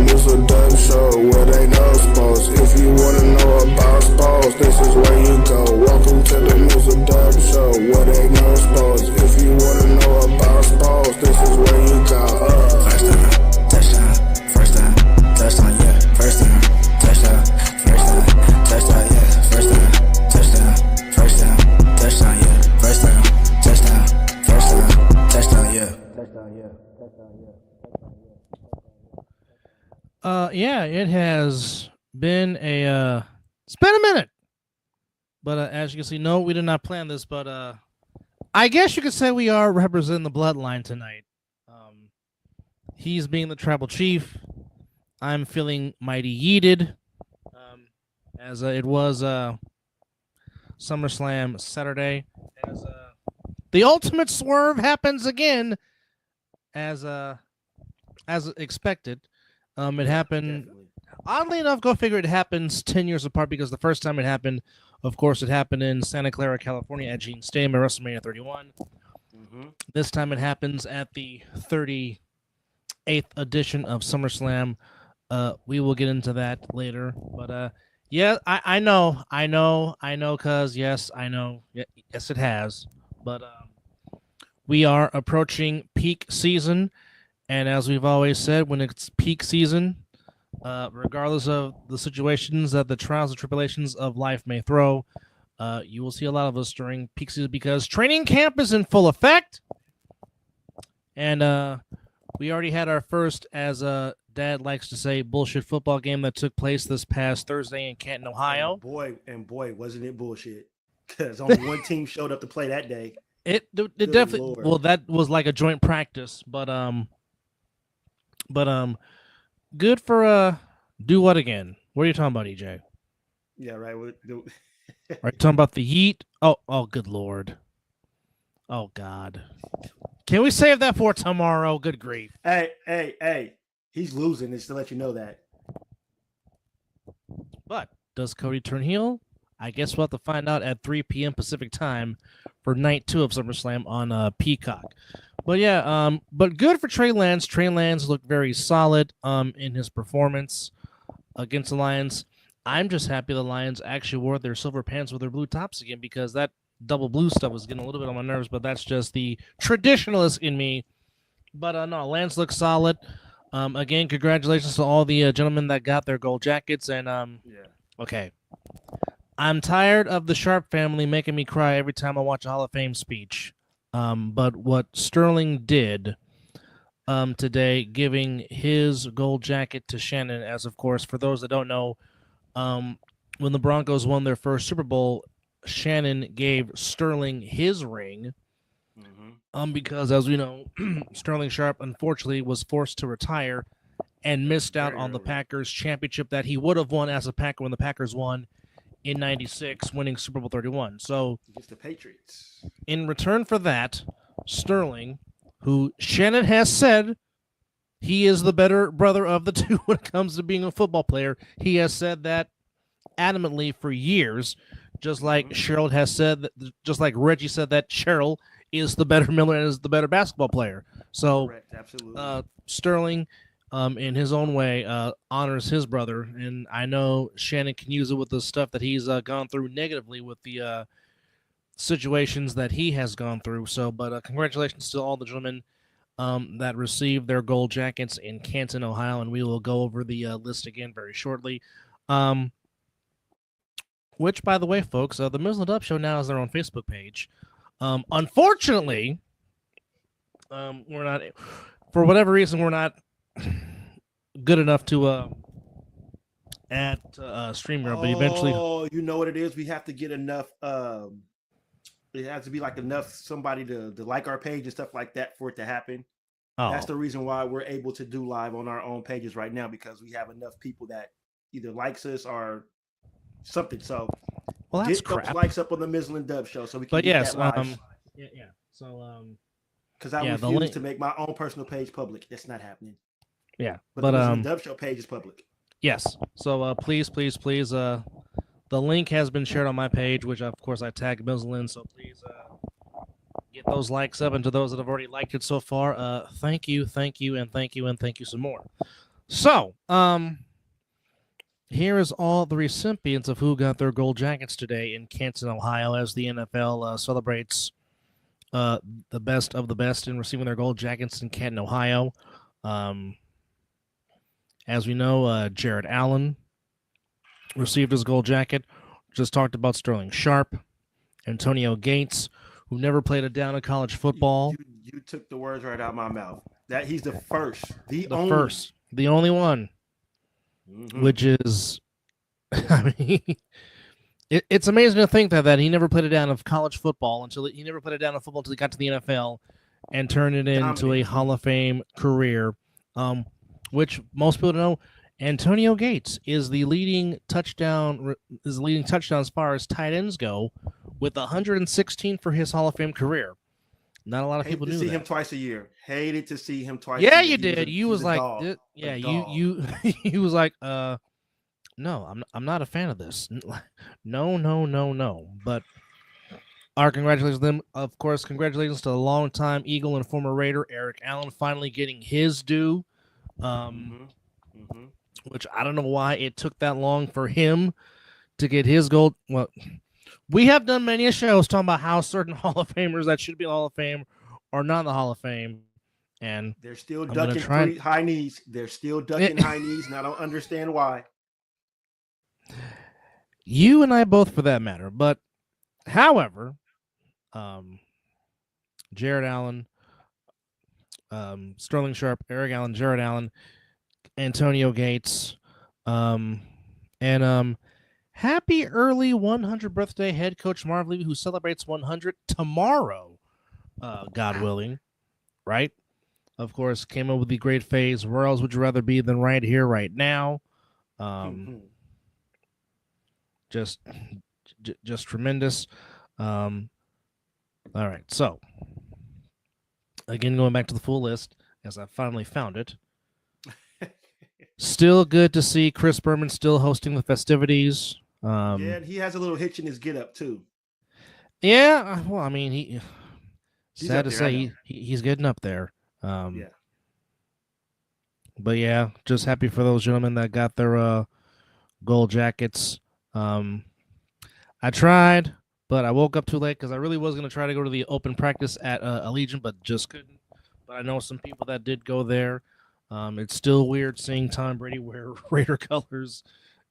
Mizzle Dub Show, where they know sports. If you wanna know about sports, this is where you go. Welcome to the Mizzle Dub Show, where they know sports. If you wanna know about sports, this is where you go. First down, touchdown, first down, touchdown, yeah. First down, touchdown, first down, touchdown, yeah. First down, touchdown, first down, touchdown, yeah. First down, touchdown, first down, touchdown, yeah. Touchdown, yeah. Yeah, it has been it's been a minute. But as you can see, no, we did not plan this, but I guess you could say we are representing the bloodline tonight. He's being the tribal chief. I'm feeling mighty yeeted. As it was SummerSlam Saturday. As the ultimate swerve happens again, as expected. It happened. Definitely. Oddly enough, go figure, it happens 10 years apart because the first time it happened, of course, it happened in Santa Clara, California at Gene Stadium at WrestleMania 31. Mm-hmm. This time it happens at the 38th edition of SummerSlam. We will get into that later. But yeah, I know, because yes, I know. Yes, it has. But we are approaching peak season. And as we've always said, when it's peak season, regardless of the situations that the trials and tribulations of life may throw, you will see a lot of us during peak season because training camp is in full effect. And we already had our first, as Dad likes to say, bullshit football game that took place this past Thursday in Canton, Ohio. And boy, wasn't it bullshit. Because only one team showed up to play that day. It Good definitely, Lord. well, that was like a joint practice, but good for do what again? What are you talking about, EJ? Yeah, right. Are you talking about the Yeet? Oh, good Lord. Oh God. Can we save that for tomorrow? Good grief. Hey. He's losing, just to let you know that. But does Cody turn heel? I guess we'll have to find out at 3 p.m. Pacific time for night 2 of SummerSlam on Peacock. But yeah, but good for Trey Lance. Trey Lance looked very solid in his performance against the Lions. I'm just happy the Lions actually wore their silver pants with their blue tops again because that double blue stuff was getting a little bit on my nerves, but that's just the traditionalist in me. But no, Lance looks solid. Again, congratulations to all the gentlemen that got their gold jackets. And Yeah. okay, I'm tired of the Sharp family making me cry every time I watch a Hall of Fame speech. But what Sterling did today, giving his gold jacket to Shannon, as of course, for those that don't know, when the Broncos won their first Super Bowl, Shannon gave Sterling his ring. Mm-hmm. Because as we know, Sterling Sharp unfortunately was forced to retire and missed out on the Packers championship that he would have won as a Packer when the Packers won in '96, winning Super Bowl 31. So Against the Patriots. in return for that, Sterling, who Shannon has said he is the better brother of the two when it comes to being a football player, he has said that adamantly for years, just like Cheryl has said, just like Reggie said that Cheryl is the better Miller and is the better basketball player. So Correct, absolutely. Sterling, in his own way, honors his brother, and I know Shannon can use it with the stuff that he's gone through negatively with the situations that he has gone through. So, but congratulations to all the gentlemen that received their gold jackets in Canton, Ohio, and we will go over the list again very shortly. Which, by the way, folks, the Mizzle and Dub Show now has their own Facebook page. Unfortunately, we're not, for whatever reason, we're not good enough to add StreamYard, but eventually. Oh, you know what it is? We have to get enough. It has to be like enough somebody to like our page and stuff like that for it to happen. Oh, That's the reason why we're able to do live on our own pages right now, because we have enough people that either likes us or something. So well, that's get those crap. likes up on the Mizzle and Dub Show so we can But get yes, that live. yeah. So Because I yeah, the refuse link- to make my own personal page public. That's not happening. yeah, But but the Mizzle and Dub Show page is public. yes. So please, the link has been shared on my page, which of course I tagged Mizzle in. So please get those likes up, and to those that have already liked it so far, thank you, and thank you some more. So, here is all the recipients of who got their gold jackets today in Canton, Ohio, as the NFL celebrates the best of the best in receiving their gold jackets in Canton, Ohio. As we know, Jared Allen received his gold jacket. Just talked about Sterling Sharp, Antonio Gates, who never played a down in college football. You took the words right out of my mouth. That he's the first, the only one, which is, I mean, it's amazing to think that he never played it down of college football until he never played it down of football until he got to the NFL and turned it into a Hall of Fame career. Which most people don't know, Antonio Gates is the leading touchdown as far as tight ends go, with 116 for his Hall of Fame career. Not a lot of people knew that. Hated to see him twice a year. Hated to see him twice. Yeah, a year. You did. You was like, you was like, no, I'm not a fan of this. No. But our congratulations to them. Of course, congratulations to the longtime Eagle and former Raider Eric Allen finally getting his due. Which I don't know why it took that long for him to get his gold. Well, we have done many shows talking about how certain Hall of Famers that should be in the Hall of Fame are not in the Hall of Fame. And they're still ducking high knees. They're still ducking high knees, and I don't understand why. You and I both, for that matter. But, however, Jared Allen, Sterling Sharp, Eric Allen, Jared Allen, Antonio Gates, and happy early 100th birthday head coach Marv Levy, who celebrates 100 tomorrow, God willing, right? Of course, came up with the great phase, where else would you rather be than right here, right now? Just tremendous. All right, so again, going back to the full list, as I finally found it. Still good to see Chris Berman still hosting the festivities. Yeah, he has a little hitch in his get up too. Yeah, well, I mean, he's sad to say he's getting up there. Yeah. But yeah, just happy for those gentlemen that got their gold jackets. I tried, but I woke up too late because I really was going to try to go to the open practice at Allegiant, but just couldn't. But I know some people that did go there. It's still weird seeing Tom Brady wear Raider colors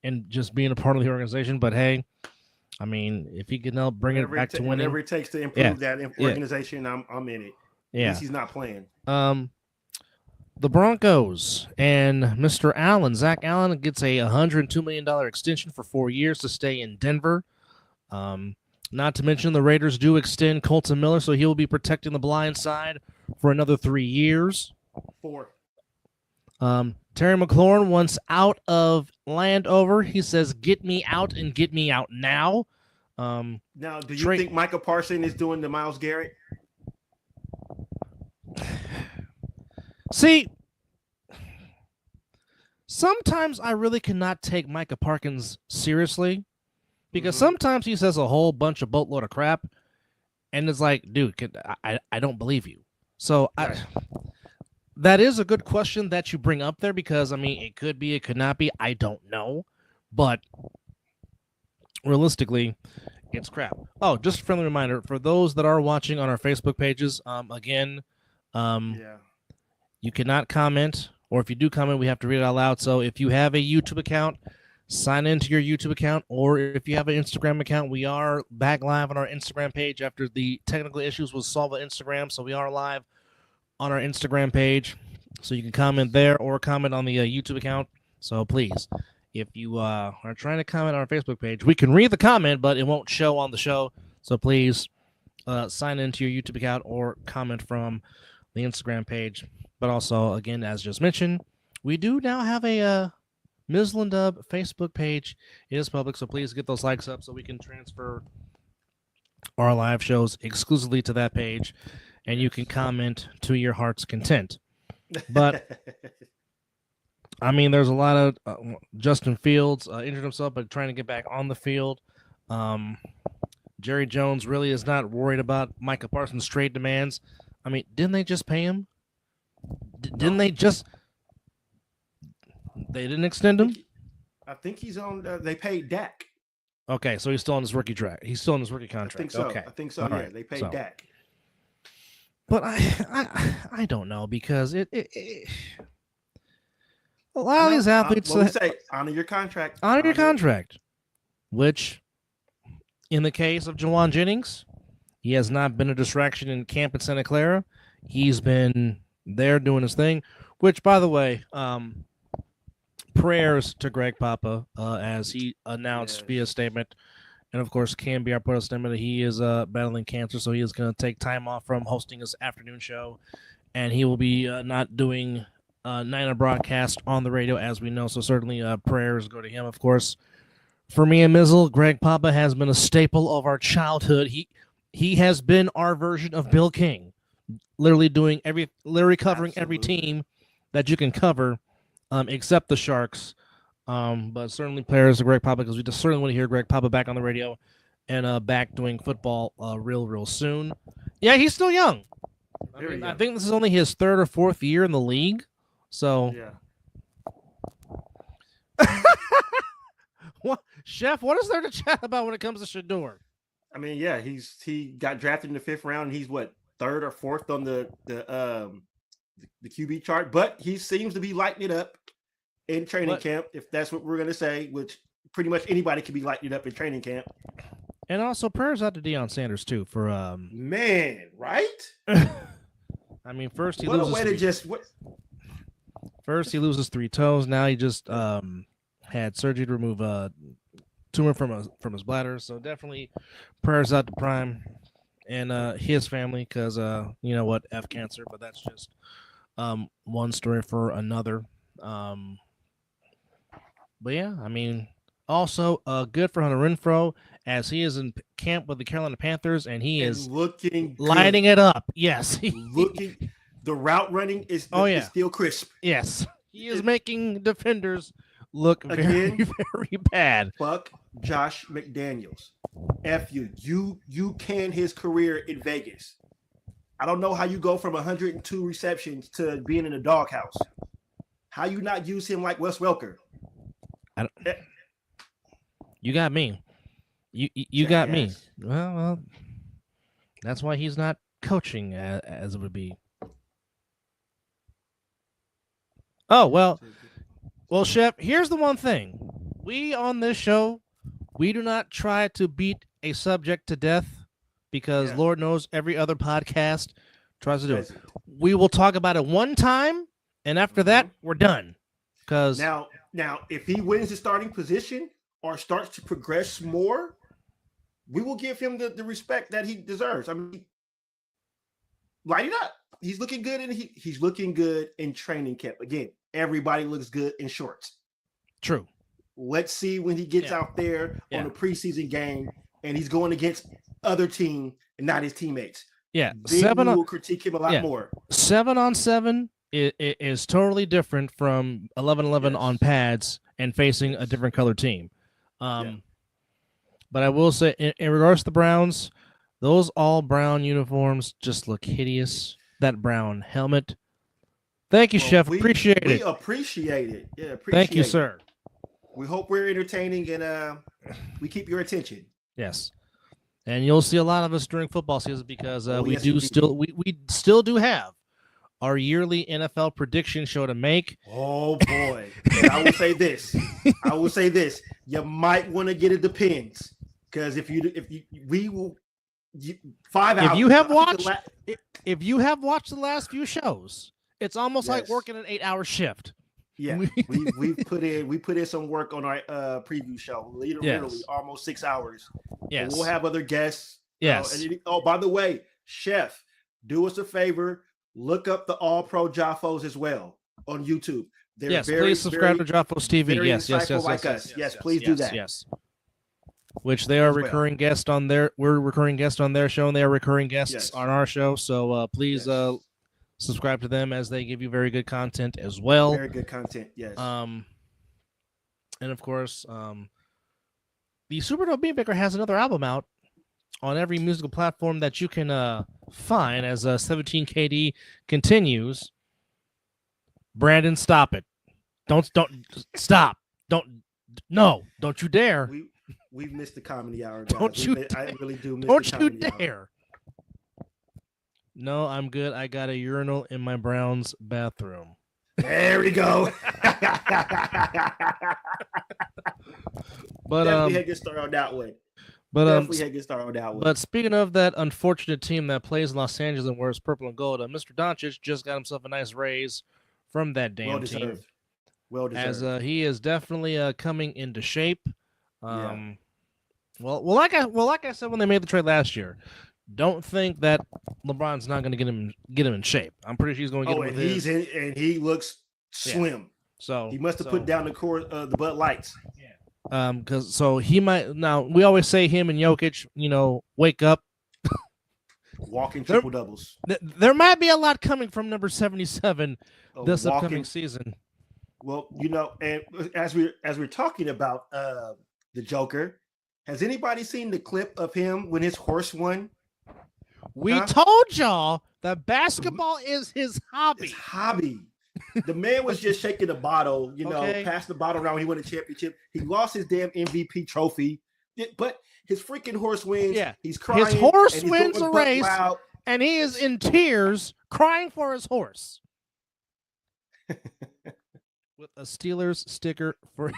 and just being a part of the organization. But hey, I mean, if he can help bring it back to winning, whatever it takes to improve that organization, I'm in it. Yeah, at least he's not playing. The Broncos and Mr. Allen, Zach Allen, gets a $102 million extension for 4 years to stay in Denver. Not to mention the Raiders do extend Colton Miller, so he will be protecting the blind side for another 3 years. 4. Terry McLaurin, once out of Landover, he says, "Get me out and get me out now." Now, do you think Micah Parsons is doing the Myles Garrett? See, sometimes I really cannot take Micah Parsons seriously because sometimes he says a whole bunch of boatload of crap, and it's like, dude, I don't believe you. So that is a good question that you bring up there because, I mean, it could be, it could not be. I don't know. But realistically, it's crap. Oh, just a friendly reminder, for those that are watching on our Facebook pages, again, you cannot comment, or if you do comment, we have to read it out loud. So if you have a YouTube account, sign into your YouTube account, or if you have an Instagram account, we are back live on our Instagram page after the technical issues was solved on Instagram, so we are live on our Instagram page, so you can comment there or comment on the YouTube account. So please, if you are trying to comment on our Facebook page, we can read the comment, but it won't show on the show. So please sign into your YouTube account or comment from the Instagram page. But also, again, as just mentioned, we do now have a Mizzle and Dub Facebook page. It is public, so please get those likes up so we can transfer our live shows exclusively to that page. And you can comment to your heart's content. But, I mean, there's a lot of Justin Fields injured himself, but trying to get back on the field. Jerry Jones really is not worried about Micah Parsons' trade demands. I mean, didn't they just pay him? Didn't they just... They didn't extend him? I think he's on. They paid Dak. Okay, so he's still on his rookie track. He's still on his rookie contract. I think so. Okay. I think so. All yeah, right. they paid Dak. But I don't know, because a lot of these athletes say honor your contract. Honor your contract, which in the case of Jawan Jennings, he has not been a distraction in camp in Santa Clara. He's been there doing his thing, which, by the way, prayers to Greg Papa, as he announced via statement, and of course KMBR put a statement that he is battling cancer, so he is going to take time off from hosting his afternoon show, and he will be not doing Niner broadcast on the radio, as we know. So certainly prayers go to him, of course. For me and Mizzle, Greg Papa has been a staple of our childhood. He has been our version of Bill King, literally covering every team that you can cover, except the Sharks. But certainly players to Greg Papa, because we just certainly want to hear Greg Papa back on the radio and back doing football real soon. Yeah, he's still young. I think this is only his third or fourth year in the league. So yeah. What, Chef? What is there to chat about when it comes to Shedeur? I mean, yeah, he got drafted in the 5th round. And he's what, 3rd or 4th on the QB chart, but he seems to be lighting it up in training camp, if that's what we're gonna say. Which pretty much anybody can be lighting it up in training camp. And also prayers out to Deion Sanders too for man, right? I mean, first he loses 3 toes. Now he just had surgery to remove a tumor from his bladder. So definitely prayers out to Prime and his family, because you know what, F cancer, but that's just one story for another. But yeah, I mean, also good for Hunter Renfrow, as he is in camp with the Carolina Panthers, and he is looking lighting it up. Yes, looking. The route running is still crisp. Yes, he is making defenders look very bad. Fuck Josh McDaniels. F you. You can his career in Vegas. I don't know how you go from 102 receptions to being in a doghouse. How you not use him like Wes Welker? You got me. You got me. Well, that's why he's not coaching as it would be. Oh, well, Chef, here's the one thing. We on this show, we do not try to beat a subject to death, because Lord knows every other podcast tries to do it. We will talk about it one time, and after that, we're done. Because now, if he wins the starting position or starts to progress more, we will give him the respect that he deserves. I mean, light it up. He's looking good, and he's looking good in training camp. Again, everybody looks good in shorts. True. Let's see when he gets out there on a preseason game and he's going against other team and not his teammates. Yeah, then we will critique him a lot more. 7-on-7 is totally different from 11-11 on pads and facing a different color team. But I will say, in regards to the Browns, those all brown uniforms just look hideous. That brown helmet. Thank you, Chef. Appreciate it. We appreciate it. Yeah, Thank you, sir. We hope we're entertaining and we keep your attention. Yes. And you'll see a lot of us during football season, because we still do have our yearly NFL prediction show to make. Oh boy. I will say this. You might want to get it depends. Because if 5 hours. If you have watched the last few shows, it's almost like working an 8-hour shift. Yeah, we put in some work on our preview show. Literally almost 6 hours. Yes, and we'll have other guests. Yes. By the way, Chef, do us a favor. Look up the All Pro Jaffos as well on YouTube. They're please subscribe to Jaffos TV. Yes, please do that. Yes. Which they are recurring guests on their. We're recurring guests on their show, and they are recurring guests on our show. So please subscribe to them, as they give you very good content as well. Very good content, yes. And of course, the Superdome Beatmaker has another album out on every musical platform that you can find, as 17KD continues. Brandon, stop it. Don't stop. Don't you dare. We've missed the comedy hour, guys. I really do miss Don't the you comedy dare. hour. No, I'm good. I got a urinal in my Browns bathroom. There we go. But definitely had to get started on that way. But speaking of that unfortunate team that plays in Los Angeles and wears purple and gold, Mr. Doncic just got himself a nice raise from that damn team. Well deserved. As he is definitely coming into shape. Yeah. Well, like I said when they made the trade last year, don't think that LeBron's not going to get him in shape. I'm pretty sure he's going to get him. And he looks slim. Yeah. So he must have put down the Bud Lights. Because he might now. We always say him and Jokic, wake up, walking triple doubles. There might be a lot coming from number 77 this upcoming season. Well, and as we're talking about the Joker, has anybody seen the clip of him when his horse won? We told y'all that basketball is his hobby. His hobby. The man was just shaking the bottle, passed the bottle around when he won a championship. He lost his damn MVP trophy, but his freaking horse wins. Yeah, he's crying. His horse wins a race, and he is in tears, crying for his horse. With a Steelers sticker for.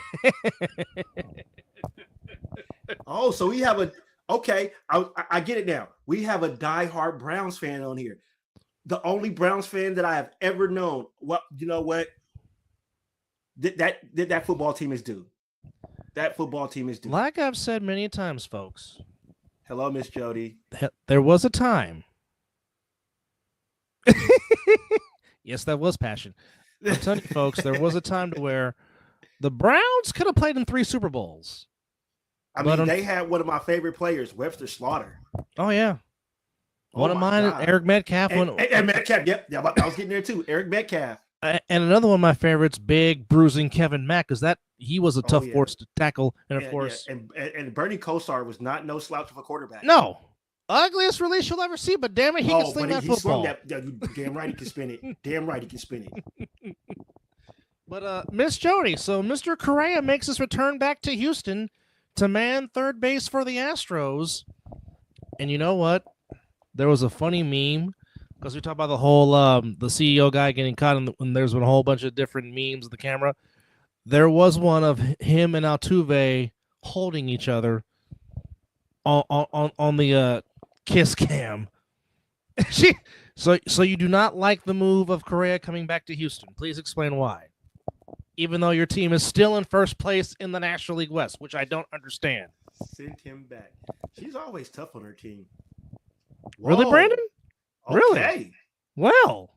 Oh, so we have I get it now. We have a diehard Browns fan on here. The only Browns fan that I have ever known. Well, you know what? That football team is due. That football team is due. Like I've said many times, folks. Hello, Miss Jody. There was a time. Yes, that was passion. I'm telling you, folks, there was a time to where the Browns could have played in 3 Super Bowls. They had one of my favorite players, Webster Slaughter. Oh, yeah. One of mine, Eric Metcalf. And Metcalf, yep. Yeah, I was getting there too. Eric Metcalf. And another one of my favorites, big, bruising Kevin Mack, because he was a tough force to tackle. And, of course... Yeah. And Bernie Kosar was not no slouch of a quarterback. No. Ugliest release you'll ever see, but damn it, he can sling that football. Damn right he can spin it. Damn right he can spin it. But, Miss Jody, so Mr. Correa makes his return back to Houston to man third base for the Astros. And you know what? There was a funny meme because we talked about the whole the CEO guy getting caught, and there's been a whole bunch of different memes of the camera. There was one of him and Altuve holding each other on the kiss cam. So you do not like the move of Correa coming back to Houston? Please explain why. Even though your team is still in first place in the National League West, which I don't understand. Send him back. She's always tough on her team. Whoa. Really, Brandon? Okay. Really? Well.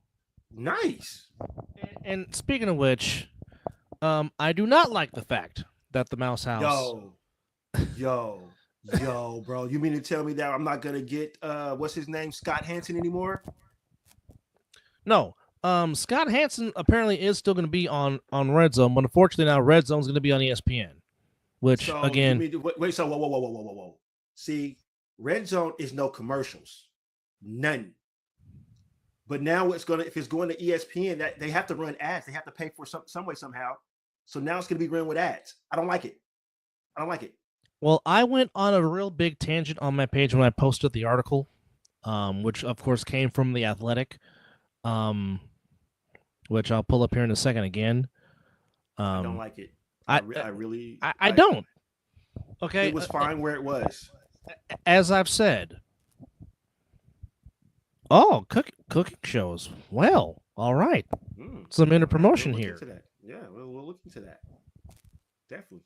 Nice. And speaking of which, I do not like the fact that the Mouse House... Yo, bro. You mean to tell me that I'm not going to get, what's his name, Scott Hansen anymore? No. Scott Hansen apparently is still going to be on Red Zone, but unfortunately now Red Zone's going to be on ESPN. Which, again... Whoa. See... Red Zone is no commercials, none. But now if it's going to ESPN, that they have to run ads. They have to pay for some way somehow. So now it's going to be run with ads. I don't like it. Well, I went on a real big tangent on my page when I posted the article, which of course came from The Athletic, which I'll pull up here in a second again. I don't like it. I don't. Okay, it was fine where it was. As I've said, cooking shows. Well, all right. Some inner promotion here. Yeah, we'll look into that. Definitely.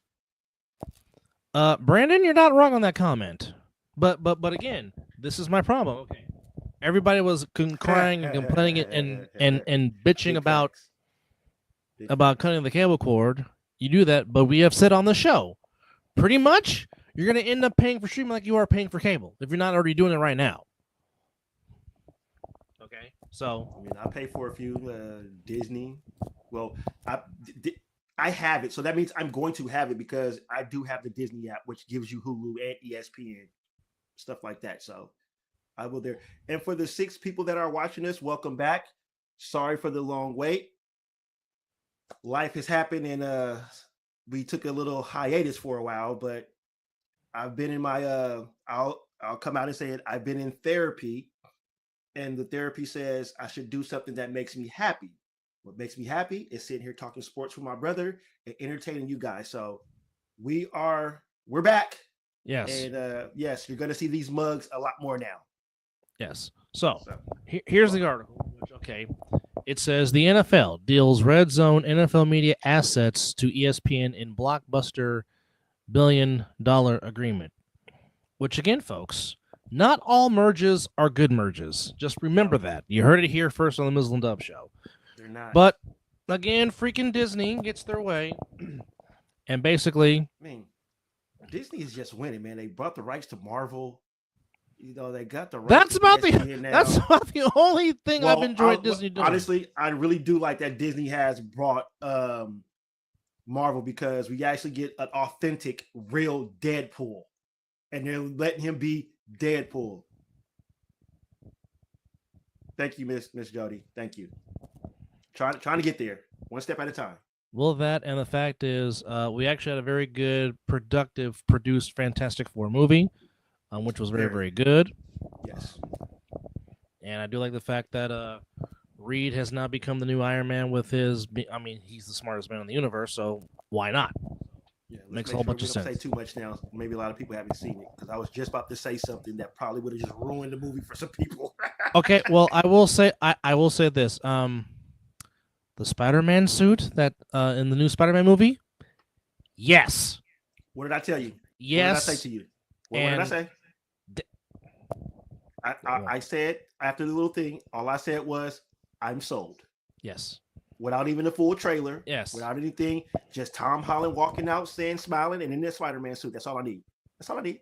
Brandon, you're not wrong on that comment. But again, this is my problem. Okay. Everybody was crying and complaining and bitching about cutting the cable cord. You do that, but we have said on the show, pretty much you're going to end up paying for streaming like you are paying for cable if you're not already doing it right now. Okay, so I pay for a few Disney. Well, I have it, so that means I'm going to have it because I do have the Disney app, which gives you Hulu and ESPN, stuff like that. So I will there. And for the 6 people that are watching this, welcome back. Sorry for the long wait. life has happened, and we took a little hiatus for a while. But I've been in my I'll come out and say it. I've been in therapy, and the therapy says I should do something that makes me happy. What makes me happy is sitting here talking sports with my brother and entertaining you guys. So we're back. Yes. And yes, you're going to see these mugs a lot more now. Yes. So here's the article. Okay. It says the NFL deals red zone NFL media assets to ESPN in blockbuster $1 billion agreement. Which again, folks, not all merges are good merges. Just remember that. You heard it here first on the Mizzle and Dub show. They're not. But again, freaking Disney gets their way. And basically, I mean, Disney is just winning, man. They brought the rights to Marvel. You know, they got the rights. That's about the only thing I've enjoyed Disney doing. Honestly, I really do like that Disney has brought Marvel, because we actually get an authentic, real Deadpool, and they're letting him be Deadpool. Thank you, Miss Jody. Thank you. Trying to get there, one step at a time. Well, that, and the fact is, we actually had a very good, productive, produced Fantastic Four movie, which was very, very good. Yes. And I do like the fact that Reed has now become the new Iron Man with his. I mean, he's the smartest man in the universe, so why not? Yeah, makes a whole bunch of sense. Say too much now. Maybe a lot of people haven't seen it, because I was just about to say something that probably would have just ruined the movie for some people. Okay, well, I will say this. The Spider-Man suit that in the new Spider-Man movie, yes. What did I tell you? Yes. What did I say to you? What did I say? I said, after the little thing, all I said was, I'm sold. Yes. Without even a full trailer. Yes. Without anything. Just Tom Holland walking out, smiling, and in their Spider-Man suit. That's all I need. That's all I need.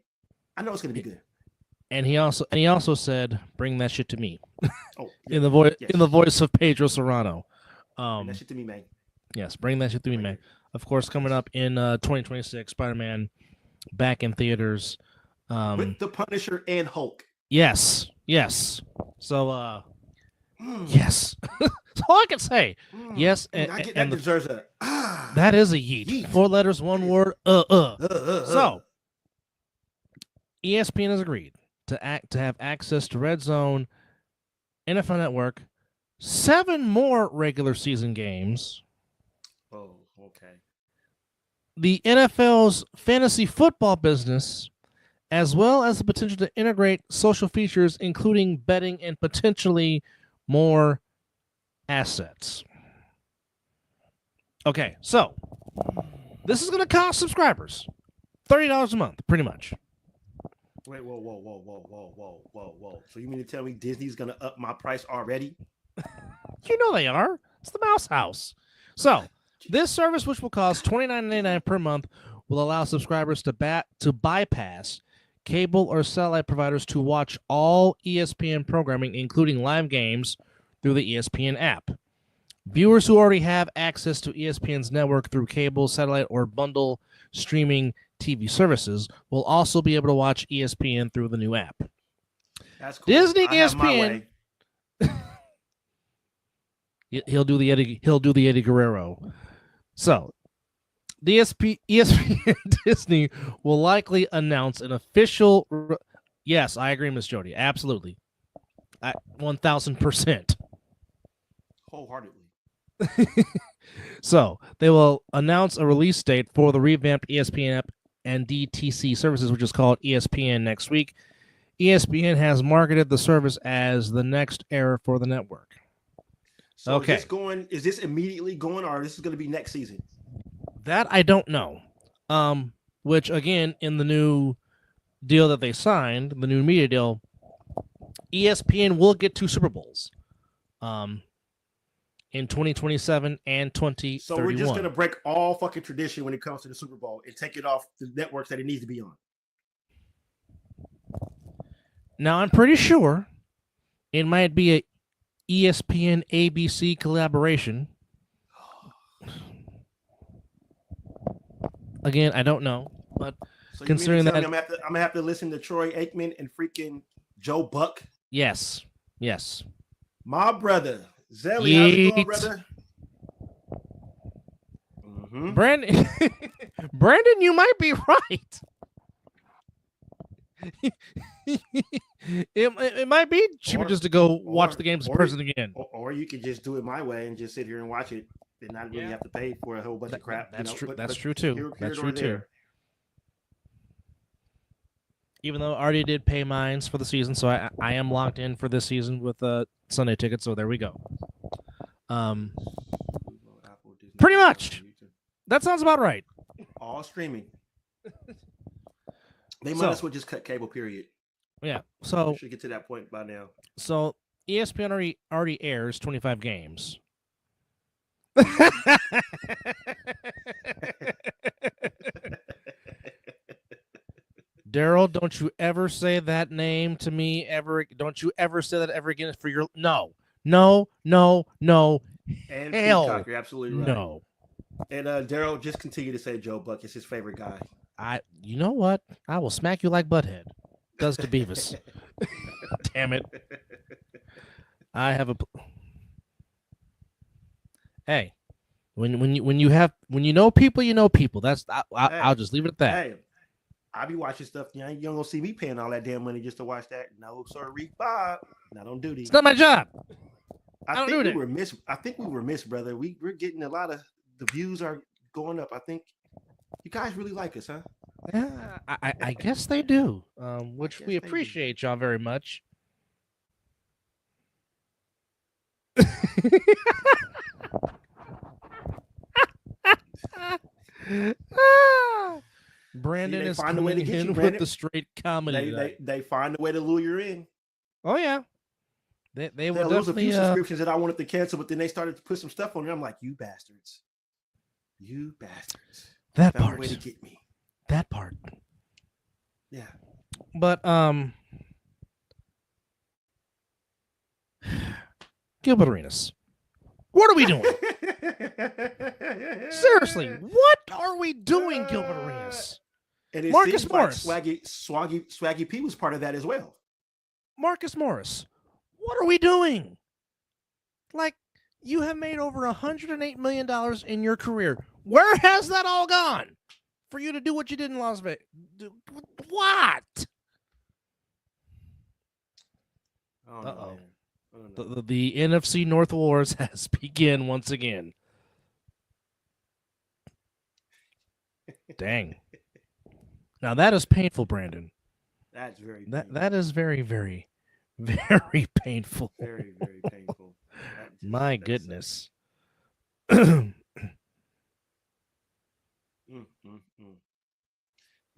I know it's going to be good. And he also said, bring that shit to me. Oh, yeah. in the voice of Pedro Serrano. Bring that shit to me, man. Yes, bring that shit to me, man. Of course, coming up in 2026, Spider-Man back in theaters. With the Punisher and Hulk. Yes. So, yes. That's all I can say. Yes, that deserves a. That is a yeet. 4 letters, 1 word. So, ESPN has agreed to have access to Red Zone, NFL Network, 7 more regular season games. Oh, okay. The NFL's fantasy football business, as well as the potential to integrate social features, including betting and potentially more assets. Okay, so this is going to cost subscribers $30 a month, pretty much. Wait, whoa. So you mean to tell me Disney's going to up my price already? You know they are. It's the Mouse House. So this service, which will cost $29.99 per month, will allow subscribers to bypass cable or satellite providers to watch all ESPN programming, including live games, through the ESPN app. Viewers who already have access to ESPN's network through cable, satellite, or bundle streaming TV services will also be able to watch ESPN through the new app. That's cool. Disney ESPN. He'll do the Eddie Guerrero. So, the ESPN Disney will likely announce an official. Yes, I agree, Miss Jody. Absolutely, 1,000%. Wholeheartedly. So they will announce a release date for the revamped ESPN app and DTC services, which is called ESPN, next week. ESPN has marketed the service as the next era for the network. So okay. Is this immediately going, or this is going to be next season? That I don't know. Which again, in the new deal that they signed, the new media deal, ESPN will get 2 Super Bowls. In 2027 and 2031. So we're just going to break all fucking tradition when it comes to the Super Bowl and take it off the networks that it needs to be on. Now, I'm pretty sure it might be a ESPN ABC collaboration. Again, I don't know, but so considering that I'm gonna have to listen to Troy Aikman and freaking Joe Buck. Yes. My brother. Zelly, how's it going, brother? Brandon, Brandon, you might be right. it might be cheaper just to go watch the games in person again. Or you could just do it my way and just sit here and watch it and not really have to pay for a whole bunch of crap. That's true. That's true too. That's true too. Even though I already did pay mines for the season, so I am locked in for this season with Sunday tickets. So there we go. Pretty much. That sounds about right. All streaming. They might as well just cut cable, period. Yeah. So we should get to that point by now. So ESPN already airs 25 games. Daryl, don't you ever say that name to me ever. Don't you ever say that ever again for your no. And hell, Peacock, you're absolutely right. No. And Daryl, just continue to say Joe Buck is his favorite guy. You know what? I will smack you like Butthead does to Beavis. Damn it! I have a. Hey, when you know people. That's I'll just leave it at that. Hey, I be watching stuff. You don't gonna see me paying all that damn money just to watch that. No, sir, Bob. Not on duty. It's not my job. I think we were missed, brother. We're getting a lot of the views are going up. I think you guys really like us, huh? Yeah, I guess they do. Which we appreciate y'all very much. Brandon is coming in with the straight comedy. They find a way to lure you in. Oh yeah, they were. There was a few subscriptions that I wanted to cancel, but then they started to put some stuff on there. I'm like, you bastards. That found part. A way to get me. That part. Yeah. But Gilbert Arenas. What are we doing? Seriously, what are we doing, Gilbert Arenas? And Marcus Morris. Like Swaggy P was part of that as well. Marcus Morris. What are we doing? Like, you have made over $108 million in your career. Where has that all gone? For you to do what you did in Las Vegas. What? Uh-oh. The NFC North Wars has begun once again. Dang. Now that is painful, Brandon. That's very that is very, very, very painful. Very, very painful. My goodness. But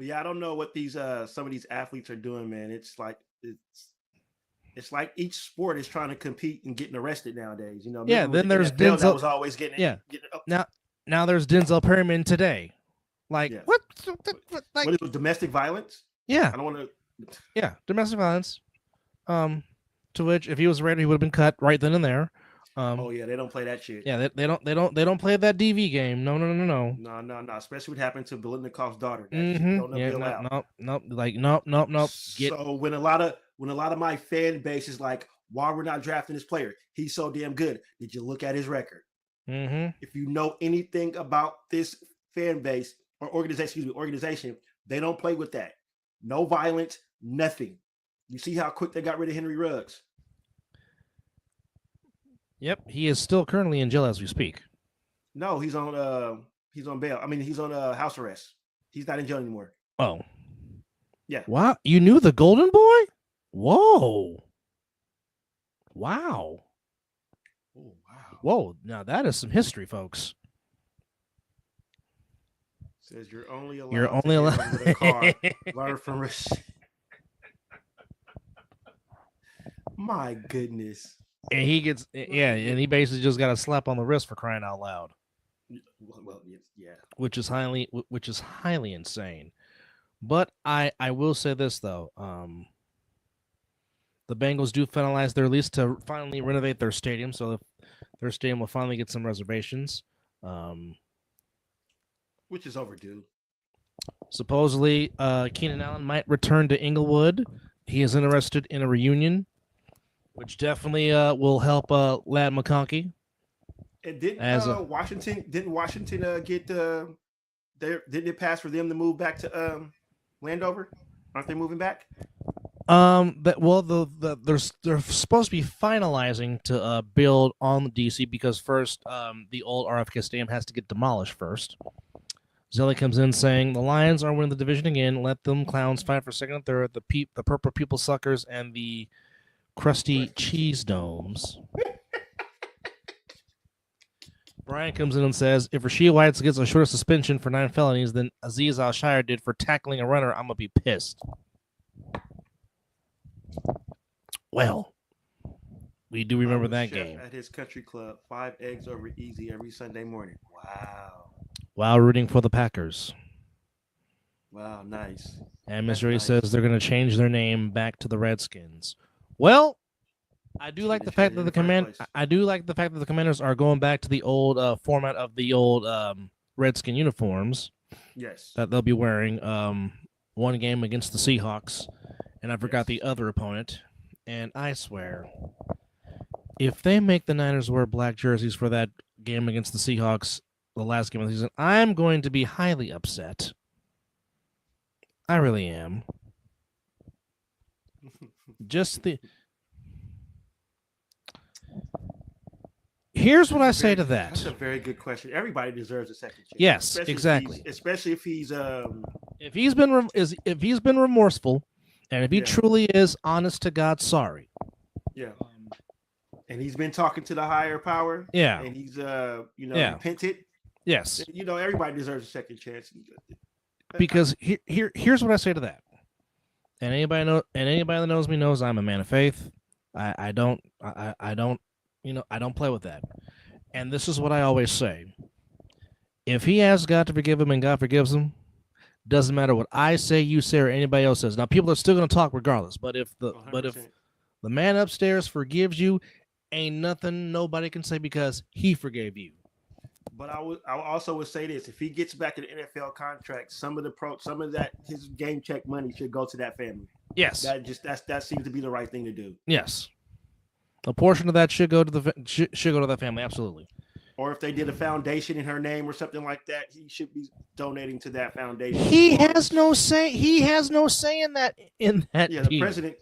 yeah, I don't know what these some of these athletes are doing, man. It's like each sport is trying to compete and getting arrested nowadays. You know. Yeah. Then there's Denzel. That was always getting. Yeah. Now there's Denzel Perryman today. Like what? Like what is domestic violence? Yeah. I don't want to. Yeah, domestic violence. To which if he was ready, he would have been cut right then and there. Oh yeah, they don't play that shit. Yeah, they don't play that DV game. No. No. Especially what happened to Biletnikov's daughter. Nope. Like nope. So when a lot of my fan base is like, why we're not drafting this player? He's so damn good. Did you look at his record? Mm-hmm. If you know anything about this fan base or organization, they don't play with that. No violence, nothing. You see how quick they got rid of Henry Ruggs. Yep, he is still currently in jail as we speak. No, he's on bail. I mean, he's on house arrest. He's not in jail anymore. Oh. Yeah. Wow, you knew the Golden Boy? Whoa. Wow. Oh, wow. Whoa, now that is some history, folks. Says you're only allowed with a car. Learn from receipt. My goodness. And he gets, and he basically just got a slap on the wrist for crying out loud. Well, yeah. Which is highly insane. But I will say this though, the Bengals do finalize their lease to finally renovate their stadium, so their stadium will finally get some reservations. Which is overdue. Supposedly, Keenan Allen might return to Inglewood. He is interested in a reunion, which definitely will help Lad McConkey. And didn't Washington get didn't it pass for them to move back to Landover? Aren't they moving back? They're supposed to be finalizing to build on DC because first the old RFK Stadium has to get demolished first. Zelly comes in saying the Lions are winning the division again. Let them clowns fight for second and third. The purple people suckers and the crusty cheese domes. Brian comes in and says, if Rashid White gets a shorter suspension for 9 felonies than Aziz Al-Shire did for tackling a runner, I'm going to be pissed. Well, we do remember that game. At his country club, 5 eggs over easy every Sunday morning. Wow. While rooting for the Packers. Wow, nice. And Mr. Ray says they're going to change their name back to the Redskins. Well, I do like the fact that the Commanders are going back to the old format of the old Redskin uniforms. Yes. That they'll be wearing one game against the Seahawks, and I forgot the other opponent. And I swear, if they make the Niners wear black jerseys for that game against the Seahawks, the last game of the season, I'm going to be highly upset. I really am. Here's what I say to that. That's a very good question. Everybody deserves a second chance. Yes, exactly. Especially if he's if he's been remorseful, and if he truly is honest to God sorry. Yeah. And he's been talking to the higher power. Yeah. And he's repented. Yes. Everybody deserves a second chance. Because here's what I say to that. And anybody that knows me knows I'm a man of faith. I don't play with that. And this is what I always say. If he asks God to forgive him and God forgives him, doesn't matter what I say, you say, or anybody else says. Now people are still going to talk regardless. But if the man upstairs forgives you, ain't nothing nobody can say because he forgave you. But I also would say this: if he gets back an NFL contract, some of that his game check money should go to that family. Yes, that seems to be the right thing to do. Yes, a portion of that should go to that family. Absolutely. Or if they did a foundation in her name or something like that, he should be donating to that foundation. He has no say. He has no say in that. Yeah, the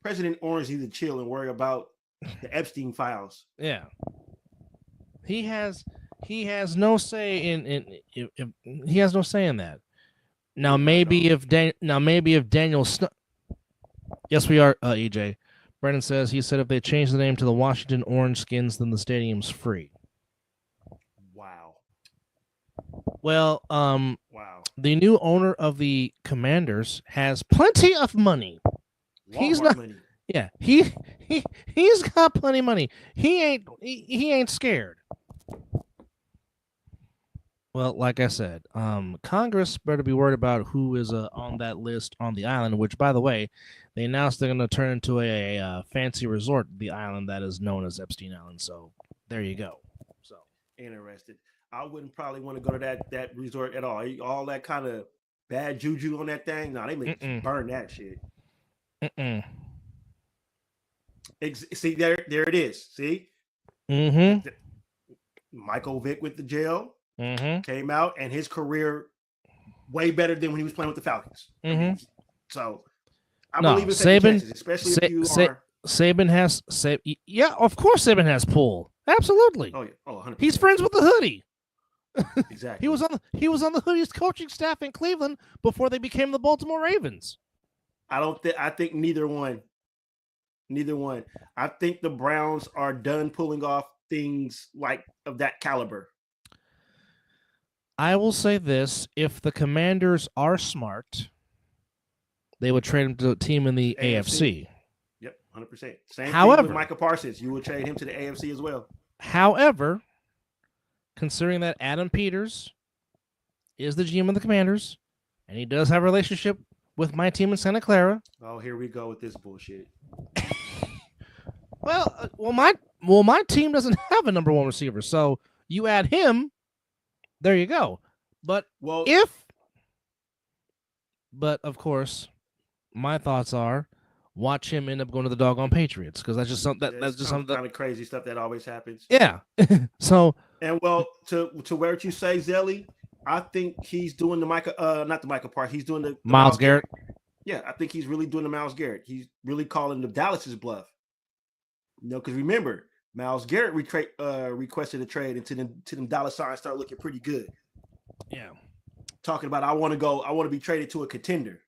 President Orange needs to chill and worry about the Epstein files. Yeah. He has no say in he has no say in that. Now maybe if Daniel yes we are EJ. Brennan says he said if they change the name to the Washington Orange Skins then the stadium's free. Wow. Well, wow. The new owner of the Commanders has plenty of money. He's not money. Yeah, he's got plenty of money. He ain't scared. Well, like I said, Congress better be worried about who is on that list on the island, which, by the way, they announced they're going to turn into a fancy resort, the island that is known as Epstein Island. So there you go. So interested. I wouldn't probably want to go to that resort at all. All that kind of bad juju on that thing. No, they make you burn that shit. See, there it is. See? Mm-hmm. Michael Vick with the jail. Mm-hmm. Came out and his career way better than when he was playing with the Falcons. Mm-hmm. So I believe in Saban, especially if you are. Saban has yeah, of course Saban has pull. Absolutely. Oh yeah. Oh, 100%. He's friends with the hoodie. Exactly. He was on the hoodie's coaching staff in Cleveland before they became the Baltimore Ravens. I think neither one. I think the Browns are done pulling off things like of that caliber. I will say this: if the Commanders are smart, they would trade him to a team in the AFC. Yep, 100%. Same thing with Micah Parsons. You would trade him to the AFC as well. However, considering that Adam Peters is the GM of the Commanders, and he does have a relationship with my team in Santa Clara. Oh, here we go with this bullshit. Well, my team doesn't have a number one receiver, so you add him. There you go. But of course, my thoughts are, watch him end up going to the doggone Patriots because that's just something that's just something kind of crazy stuff that always happens. Yeah. So and well, to where you say Zelly, I think he's doing the not the Michael Park. He's doing the Myles Garrett. Yeah, I think he's really doing the Myles Garrett. He's really calling the Dallas's bluff. Because remember, Myles Garrett requested a trade, and to them dollar signs start looking pretty good. Yeah, talking about I want to be traded to a contender.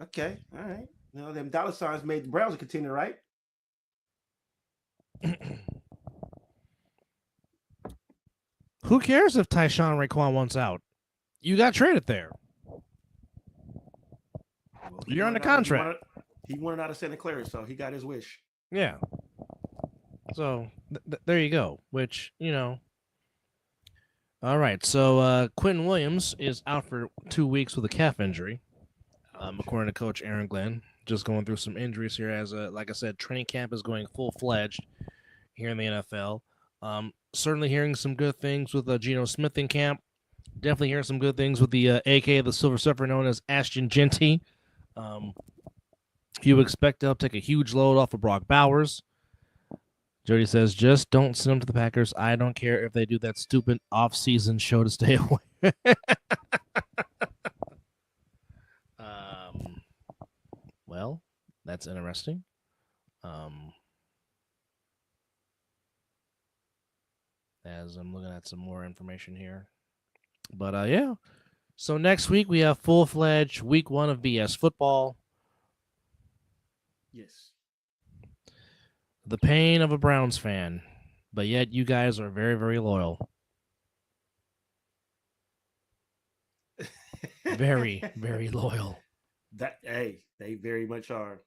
Okay, all right. Now them dollar signs made the Browns a contender, right? Who cares if Tyshawn Raekwon wants out? You got traded there. Well, you're on the contract. He wanted out of Santa Clara, so he got his wish. Yeah. So there you go. Which, all right. So Quentin Williams is out for 2 weeks with a calf injury, according to Coach Aaron Glenn. Just going through some injuries here as, like I said, training camp is going full-fledged here in the NFL. Certainly hearing some good things with Geno Smith in camp. Definitely hearing some good things with the a.k.a. the Silver Surfer known as Ashton Genty. You expect to take a huge load off of Brock Bowers. Jody says, just don't send them to the Packers. I don't care if they do that stupid off-season show to stay away. Well, that's interesting. As I'm looking at some more information here. But, yeah. So next week we have full-fledged week 1 of BS football. Yes. The pain of a Browns fan, but yet you guys are very, very loyal. Very, very loyal. They very much are.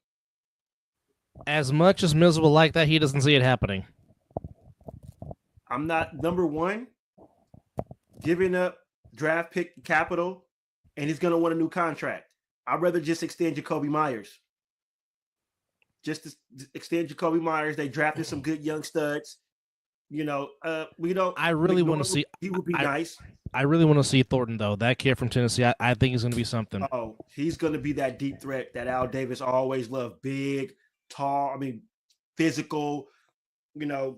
As much as Mizzle will like that, he doesn't see it happening. I'm not, number one, giving up draft pick capital, and he's going to want a new contract. I'd rather just extend Jacoby Myers. Just to extend Jacoby Myers. They drafted some good young studs. We don't. I really want to see. He would be nice. I really want to see Thornton, though. That kid from Tennessee, I think he's going to be something. Oh, he's going to be that deep threat that Al Davis always loved. Big, tall, physical. The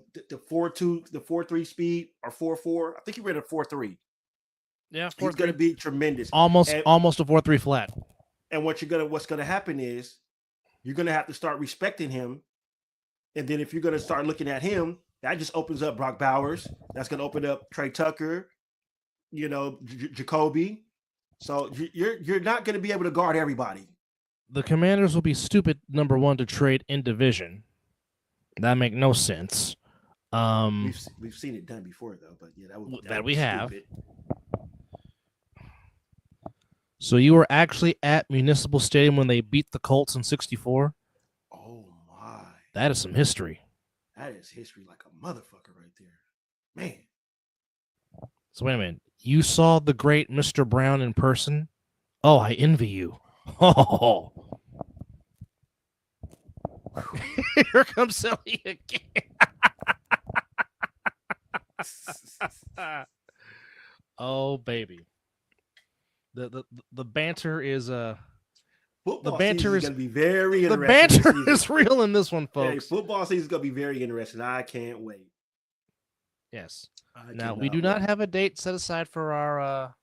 4.2, the 4.3 speed, or 4.4. I think he ran a 4.3. Yeah, 4.3. He's going to be tremendous. Almost a 4.3 flat. And what's going to happen is you're going to have to start respecting him. And then if you're going to start looking at him, that just opens up Brock Bowers. That's going to open up Trey Tucker, Jacoby. So you're not going to be able to guard everybody. The Commanders will be stupid, number one, to trade in division. That make no sense. We've seen it done before, though. But yeah, that we have. Stupid. So you were actually at Municipal Stadium when they beat the Colts in '64? Oh, my. That is some history. That is history like a motherfucker right there. Man. So wait a minute. You saw the great Mr. Brown in person? Oh, I envy you. Oh. Here comes Sally again. Oh, baby. The banter is football the banter is going to be very interesting. The banter is real in this one, folks. Hey, football season is going to be very interesting. I can't wait. Yes. Now we do not have a date set aside for our.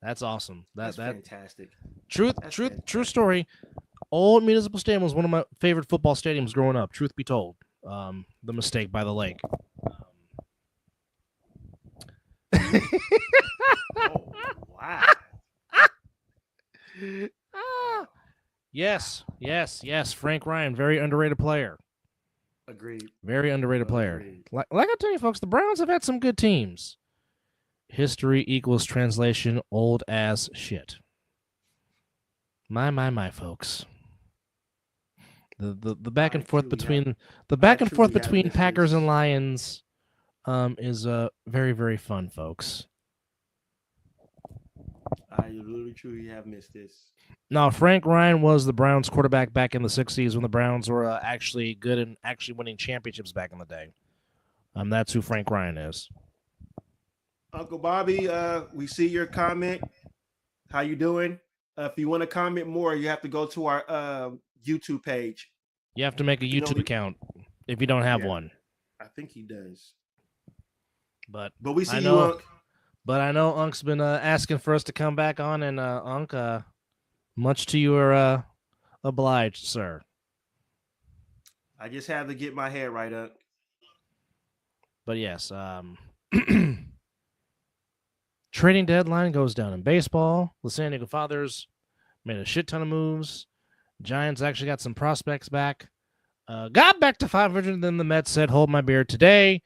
That's awesome. That's fantastic. True story. Old Municipal Stadium was one of my favorite football stadiums growing up. Truth be told, the mistake by the lake. Oh, wow. Yes. Frank Ryan, very underrated player. Agreed. Very underrated player. Like I tell you, folks, the Browns have had some good teams. History equals translation, old as shit. My, folks. The back and forth between Packers and Lions is very, very fun, folks. I literally truly have missed this. Now, Frank Ryan was the Browns quarterback back in the 60s when the Browns were actually good and actually winning championships back in the day. That's who Frank Ryan is. Uncle Bobby, we see your comment. How you doing? If you want to comment more, you have to go to our YouTube page. You have to make a YouTube account if you don't have one. I think he does. But we see you, Unc. But I know Unc's been asking for us to come back on, and Unc, much to your obliged, sir. I just have to get my head right, Unc. But yes, trading deadline goes down in baseball. The San Diego Fathers made a shit ton of moves. Giants actually got some prospects back. Got back to 500, then the Mets said, hold my beer today,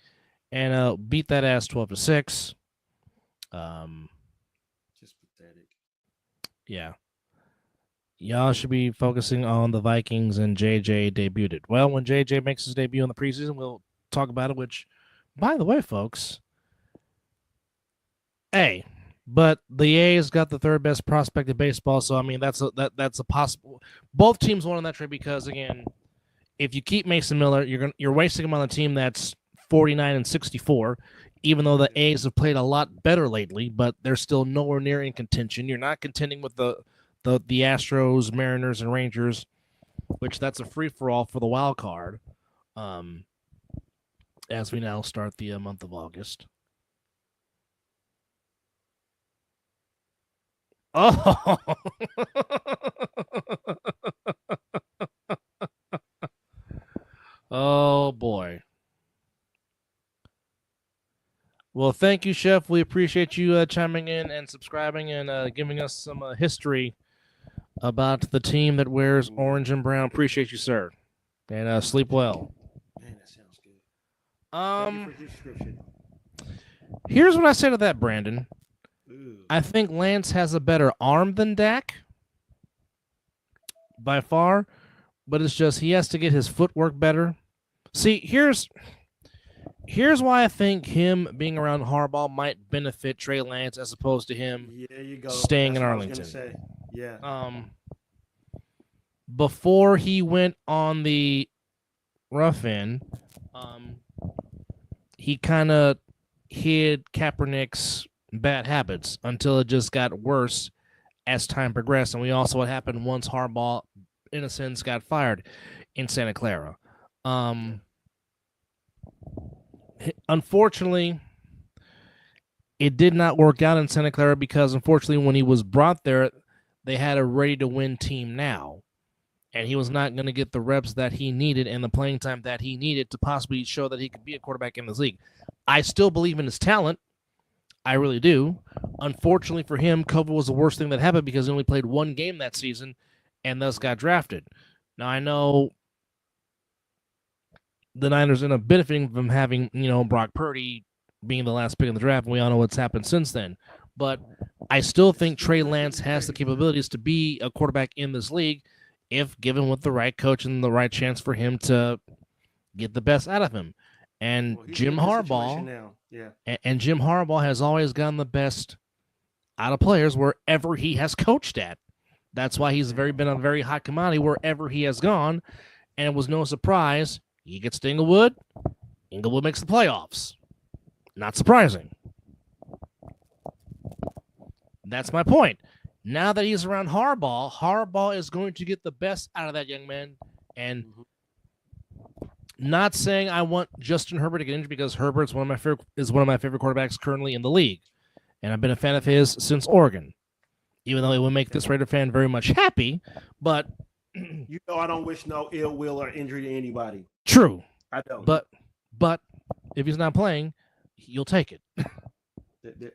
and beat that ass 12-6. Just pathetic. Yeah. Y'all should be focusing on the Vikings, and JJ debuted. Well, when JJ makes his debut in the preseason, we'll talk about it, which, by the way, folks, but the A's got the third best prospect in baseball, so I mean that's a possible. Both teams won on that trade because, again, if you keep Mason Miller, you're wasting him on a team that's 49-64. Even though the A's have played a lot better lately, but they're still nowhere near in contention. You're not contending with the Astros, Mariners, and Rangers, which that's a free for all for the wild card. As we now start the month of August. Oh. Oh, boy. Well, thank you, Chef. We appreciate you chiming in and subscribing and giving us some history about the team that wears orange and brown. Appreciate you, sir. And sleep well. Man, that sounds good. Thank you for the description. Here's what I say to that, Brandon. Ooh. I think Lance has a better arm than Dak by far, but it's just he has to get his footwork better. See, here's why I think him being around Harbaugh might benefit Trey Lance as opposed to him staying in Arlington. Yeah. Before he went on the rough end, he kind of hid Kaepernick's bad habits until it just got worse as time progressed. And we also what happened once Harbaugh, in a sense, got fired in Santa Clara. Unfortunately, it did not work out in Santa Clara because, unfortunately, when he was brought there, they had a ready-to-win team now, and he was not going to get the reps that he needed and the playing time that he needed to possibly show that he could be a quarterback in this league. I still believe in his talent. I really do. Unfortunately for him, COVID was the worst thing that happened because he only played one game that season and thus got drafted. Now, I know the Niners end up benefiting from having, Brock Purdy being the last pick in the draft, and we all know what's happened since then. But I still think Trey Lance has the capabilities to be a quarterback in this league if given with the right coach and the right chance for him to get the best out of him. And Jim Harbaugh, and Jim Harbaugh has always gotten the best out of players wherever he has coached at. That's why he's been a very hot commodity wherever he has gone. And it was no surprise. He gets to Inglewood. Inglewood makes the playoffs. Not surprising. That's my point. Now that he's around Harbaugh, Harbaugh is going to get the best out of that young man. And not saying I want Justin Herbert to get injured because Herbert's one of my favorite quarterbacks currently in the league. And I've been a fan of his since Oregon. Even though it would make this Raider fan very much happy, but I don't wish no ill will or injury to anybody. True. I don't. But if he's not playing, you'll take it.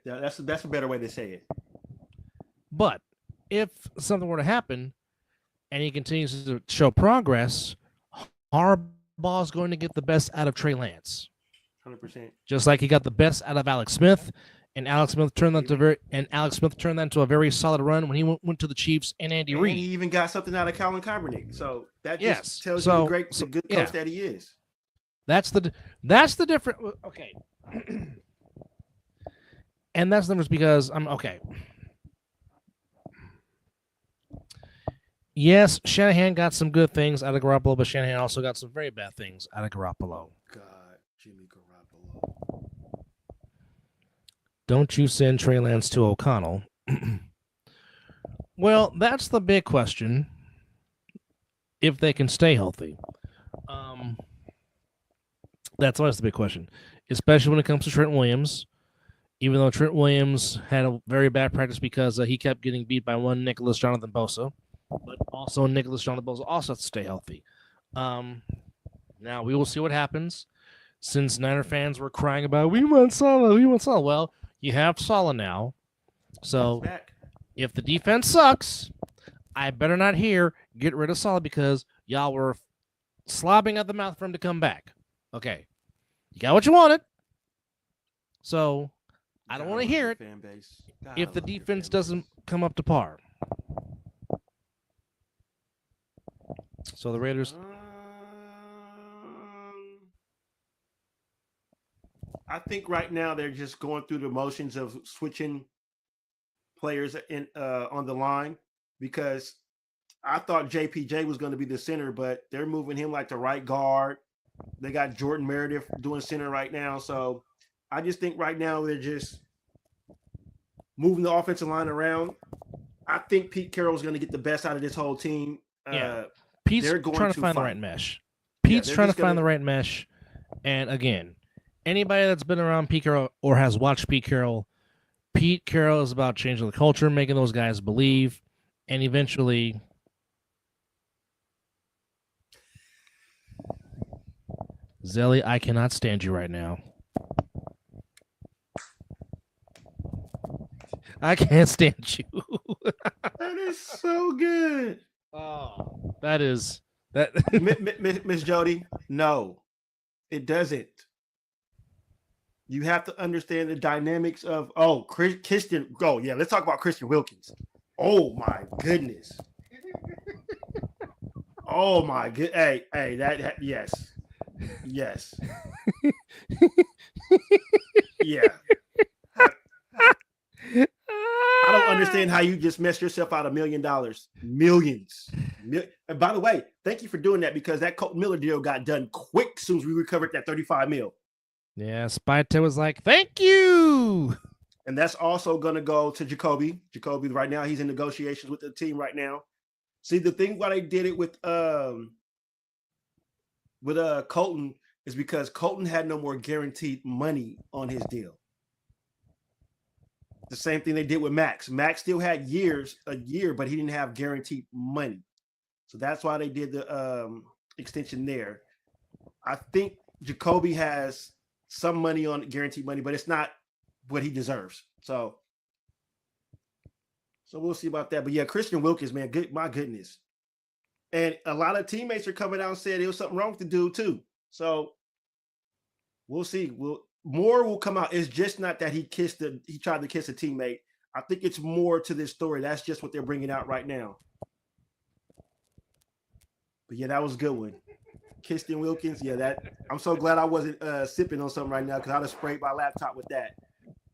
That's a better way to say it. But if something were to happen and he continues to show progress, Harbaugh's going to get the best out of Trey Lance. 100%. Just like he got the best out of Alex Smith. And Alex Smith turned that into a very solid run when he went to the Chiefs and Andy Reid. He even got something out of Colin Kaepernick. So that just tells you the good coach that he is. That's the difference. Okay. And that's the difference because I'm okay. Yes, Shanahan got some good things out of Garoppolo, but Shanahan also got some very bad things out of Garoppolo. God, Jimmy Garoppolo. Don't you send Trey Lance to O'Connell? Well, that's the big question. if they can stay healthy. That's always the big question, especially when it comes to Trent Williams. Even though Trent Williams had a very bad practice because he kept getting beat by one Nicholas Jonathan Bosa, but also Nicholas Jonathan Bosa also has to stay healthy. Now we will see what happens. Since Niner fans were crying about we want Saleh. Well, you have Saleh now, so if the defense sucks, I better not hear get rid of Saleh because y'all were slobbing at the mouth for him to come back. Okay, you got what you wanted, so I don't want to hear it if the defense doesn't come up to par. So the Raiders. I think right now they're just going through the motions of switching players on the line because I thought JPJ was going to be the center, but they're moving him like the right guard. They got Jordan Meredith doing center right now. So I just think right now they're just moving the offensive line around. I think Pete Carroll's going to get the best out of this whole team. Yeah. Pete's trying to find the right mesh. Pete's trying to find the right mesh. And again, anybody that's been around Pete Carroll or has watched Pete Carroll is about changing the culture, making those guys believe, and eventually Zelly, I cannot stand you right now. I can't stand you. That is so good. Oh, that is that. Miss Jody, no, it doesn't. You have to understand the dynamics of Christian. Oh yeah, let's talk about Christian Wilkins. Oh my goodness. Oh my good. Hey, yes. Yeah. I don't understand how you just messed yourself out $1 million. Millions. And by the way, thank you for doing that because that Colton Miller deal got done quick as soon as we recovered that $35 million. Yeah, Spite was like, thank you. And that's also going to go to Jacoby. Jacoby, right now, he's in negotiations with the team right now. See, the thing why they did it with Colton is because Colton had no more guaranteed money on his deal. The same thing they did with Max. Max still had a year, but he didn't have guaranteed money. So that's why they did the extension there. I think Jacoby has some money on guaranteed money, but it's not what he deserves. So we'll see about that. But yeah, Christian Wilkins, man, my goodness. And a lot of teammates are coming out and saying there was something wrong with the dude too. So we'll see. More will come out. It's just not that he tried to kiss a teammate. I think it's more to this story. That's just what they're bringing out right now. But yeah, that was a good one. Christian Wilkins. Yeah, I'm so glad I wasn't sipping on something right now because I'd have sprayed my laptop with that.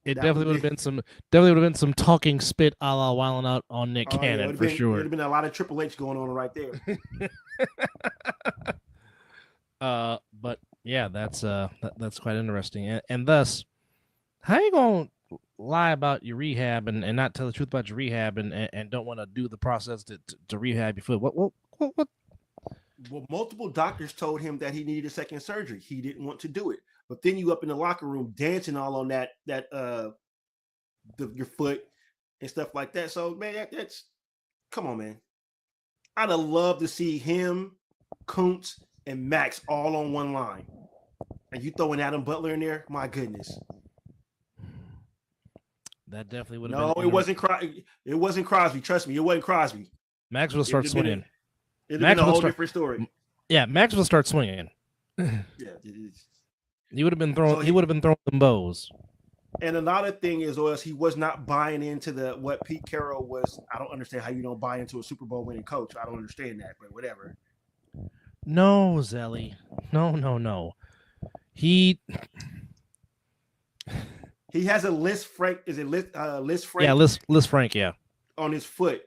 It definitely would have been some talking spit a la Wildin' Out on Nick Cannon for sure. It would have been a lot of Triple H going on right there. But yeah, that's quite interesting, and thus, how you gonna lie about your rehab and not tell the truth about your rehab and don't want to do the process to rehab your foot? What? Well, multiple doctors told him that he needed a second surgery. He didn't want to do it. But then you up in the locker room dancing all on your foot and stuff like that. So man, that's come on, man. I'd have loved to see him, Kuntz, and Max all on one line. And you throwing Adam Butler in there? My goodness. That definitely would have been. No, it wasn't Crosby. Trust me, it wasn't Crosby. Max will start swinging. It'd have been a whole different story. Yeah, Max will start swinging. Yeah, he would have been throwing. He would have been throwing them bows. And another thing is he was not buying into what Pete Carroll was. I don't understand how you don't buy into a Super Bowl winning coach. I don't understand that, but whatever. No, Zelly. No. He has a Liz Frank. Is it Liz Frank? Yeah, Liz Frank. Yeah, on his foot,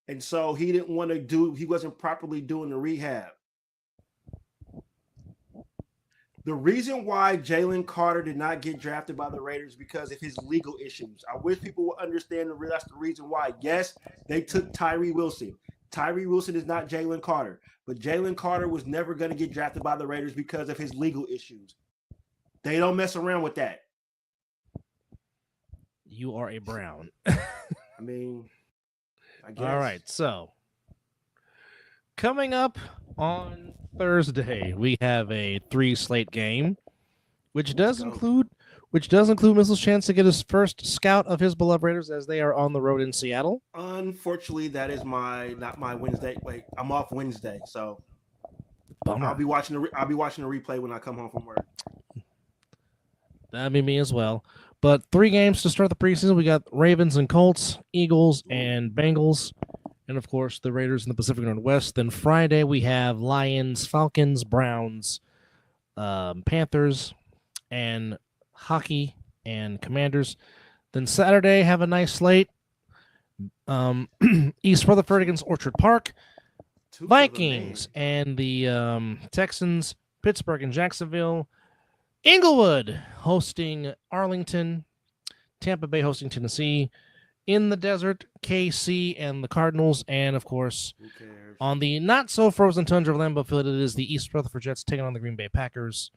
and so he didn't want to do. He wasn't properly doing the rehab. The reason why Jalen Carter did not get drafted by the Raiders because of his legal issues. I wish people would understand that's the reason why. Yes, they took Tyree Wilson. Tyree Wilson is not Jalen Carter, but Jalen Carter was never going to get drafted by the Raiders because of his legal issues. They don't mess around with that. You are a Brown. I mean, I guess. All right, so coming up on Thursday, we have a 3 slate game, which does include Mizzle's chance to get his first scout of his beloved Raiders as they are on the road in Seattle. Unfortunately, that is not my Wednesday. Wait, I'm off Wednesday, so Bummer. I'll be watching the replay when I come home from work. That'd be me as well. But 3 games to start the preseason. We got Ravens and Colts, Eagles and Bengals, and of course the Raiders in the Pacific Northwest. Then Friday we have Lions, Falcons, Browns, Panthers, and Hockey and Commanders. Then Saturday have a nice slate. East Rutherford against Orchard Park, Vikings and the Texans, Pittsburgh and Jacksonville, Inglewood hosting Arlington, Tampa Bay hosting Tennessee, in the desert, KC and the Cardinals, and of course, on the not-so-frozen tundra of Lambeau Field, it is the East Rutherford Jets taking on the Green Bay Packers.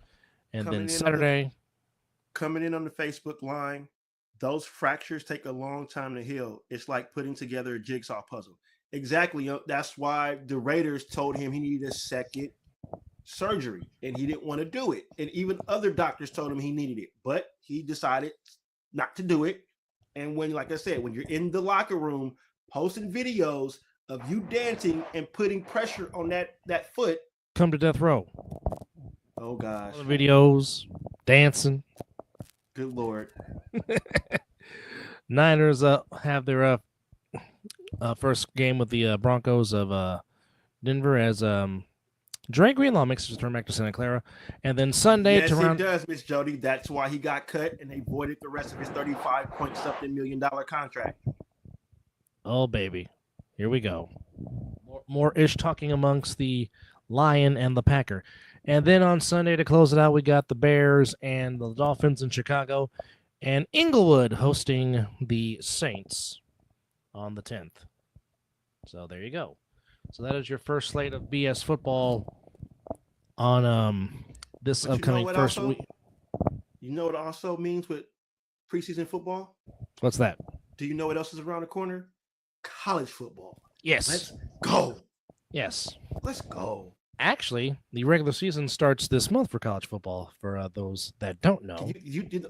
And then Saturday... Coming in on the Facebook line, those fractures take a long time to heal. It's like putting together a jigsaw puzzle. Exactly. That's why the Raiders told him he needed a second surgery, and he didn't want to do it. And even other doctors told him he needed it, but he decided not to do it. And when, like I said, when you're in the locker room posting videos of you dancing and putting pressure on that foot, come to death row. Oh gosh. Videos, dancing. Good Lord. Niners have their first game with the Broncos of Denver as Dre Greenlaw makes his return back to Santa Clara. And then Sunday... Yes, he does, Miss Jody. That's why he got cut, and they voided the rest of his $35-point-something million contract. Oh, baby. Here we go. More ish talking amongst the Lion and the Packer. And then on Sunday to close it out, we got the Bears and the Dolphins in Chicago, and Inglewood hosting the Saints on the 10th. So there you go. So that is your first slate of BS football on this upcoming first week. You know what it also means with preseason football? What's that? Do you know what else is around the corner? College football. Yes. Let's go. Yes. Let's go. Actually, the regular season starts this month for college football, for those that don't know. You did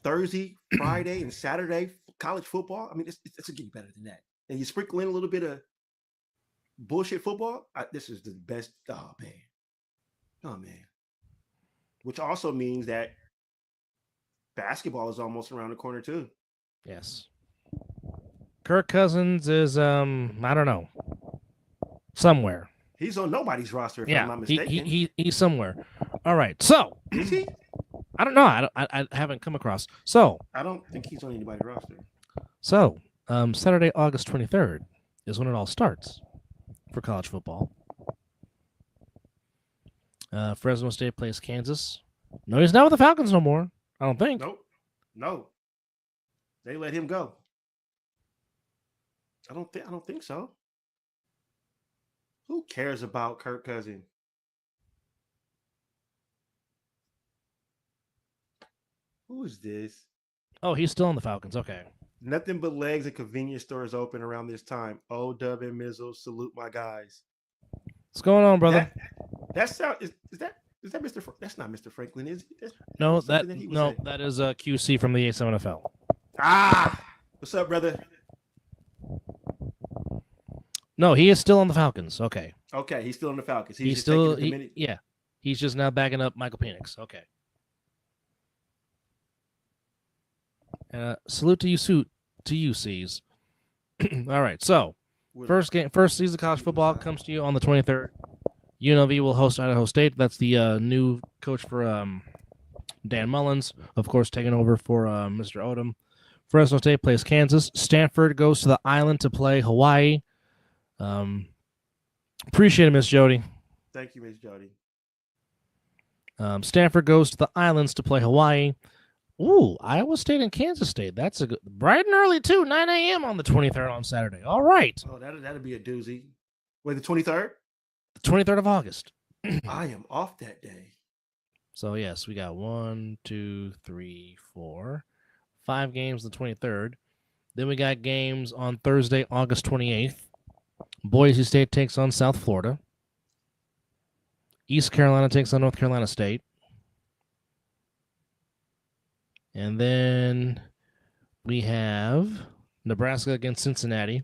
Thursday, Friday, and Saturday college football. I mean, it's getting better than that. And you sprinkle in a little bit of bullshit football. This is the best. Oh, man. Which also means that basketball is almost around the corner, too. Yes. Kirk Cousins is, I don't know, somewhere. He's on nobody's roster, if I'm not mistaken. He's somewhere. All right, so is he? I don't know. I haven't come across. So I don't think he's on anybody's roster. So Saturday, August 23rd is when it all starts for college football. Fresno State plays Kansas. No, he's not with the Falcons no more. I don't think. Nope. No. They let him go. I don't think so. Who cares about Kirk Cousins? Who is this? Oh, he's still on the Falcons. Okay. Nothing but legs and convenience stores open around this time. O-Dub and Mizzle, salute my guys. What's going on, brother? Is that Mr. That's not Mr. Franklin, is it? No, that is QC from the A7NFL. What's up, brother? No, he is still on the Falcons. Okay. Okay, he's still on the Falcons. He's just now backing up Michael Penix. Okay. Salute to you, C's. All right, so first season of college football comes to you on the 23rd. UNLV will host Idaho State. That's the new coach for Dan Mullins, of course, taking over for Mr. Odom. Fresno State plays Kansas. Stanford goes to the island to play Hawaii. Appreciate it, Miss Jody. Thank you, Miss Jody. Stanford goes to the islands to play Hawaii. Ooh, Iowa State and Kansas State. That's a good, bright and early too. 9 a.m. on the 23rd on Saturday. All right. Oh, that'd be a doozy. Wait, the 23rd? The 23rd of August. I am off that day. So, yes, we got 1, 2, 3, 4, 5 games the 23rd. Then we got games on Thursday, August 28th. Boise State takes on South Florida. East Carolina takes on North Carolina State. And then we have Nebraska against Cincinnati.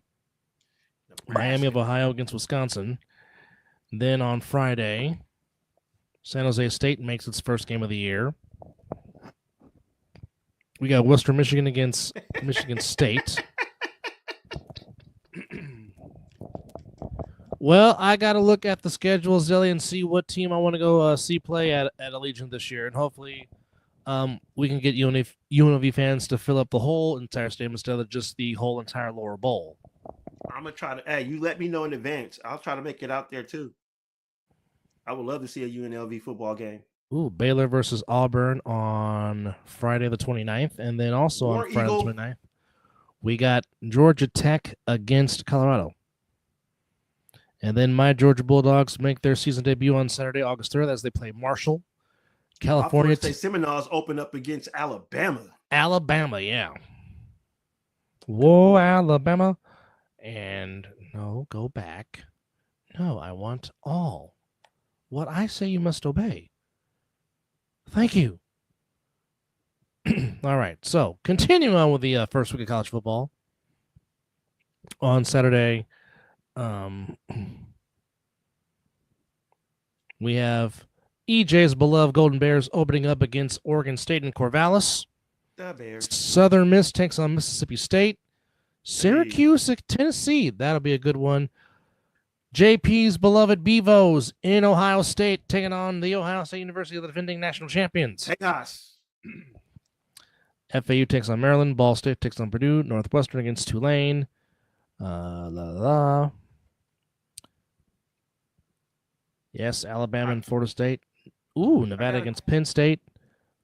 Miami of Ohio against Wisconsin. Then on Friday, San Jose State makes its first game of the year. We got Western Michigan against Michigan State. Well, I got to look at the schedule, Zilly, and see what team I want to go see play at Allegiant this year. And hopefully we can get UNLV fans to fill up the whole entire stadium instead of just the whole entire lower bowl. I'm going to try to, hey, you let me know in advance. I'll try to make it out there too. I would love to see a UNLV football game. Ooh, Baylor versus Auburn on Friday the 29th. And then also on Friday the 29th, we got Georgia Tech against Colorado. And then my Georgia Bulldogs make their season debut on Saturday, August 3rd, as they play Marshall. California State Seminoles open up against Alabama. Alabama, yeah. Whoa, Alabama. And no, go back. No, I want all. What I say you must obey. Thank you. All right, so continuing on with the first week of college football. On Saturday, we have EJ's beloved Golden Bears opening up against Oregon State and Corvallis. The Bears. Southern Miss takes on Mississippi State. Syracuse at Tennessee. That'll be a good one. JP's beloved Beavos in Ohio State taking on the Ohio State University, the defending national champions. Chaos. FAU takes on Maryland. Ball State takes on Purdue. Northwestern against Tulane. Yes, Alabama and Florida State. Ooh, Nevada against Penn State.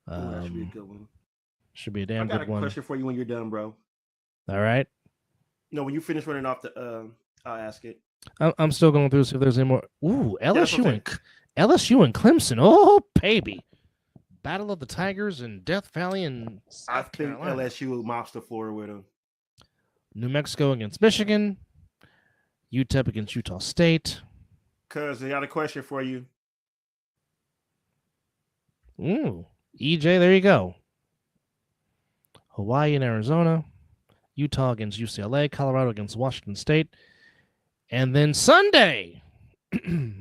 That should be a good one. Should be a damn good one. I got a question for you when you're done, bro. All right. No, when you finish running off the, I'll ask it. I'm still going through to see if there's any more. Ooh, LSU and Clemson. Oh, baby. Battle of the Tigers in Death Valley and South Carolina. I think LSU will mops the floor with them. New Mexico against Michigan. UTEP against Utah State. Cuz I got a question for you. Ooh, EJ, there you go. Hawaii and Arizona. Utah against UCLA. Colorado against Washington State. And then Sunday,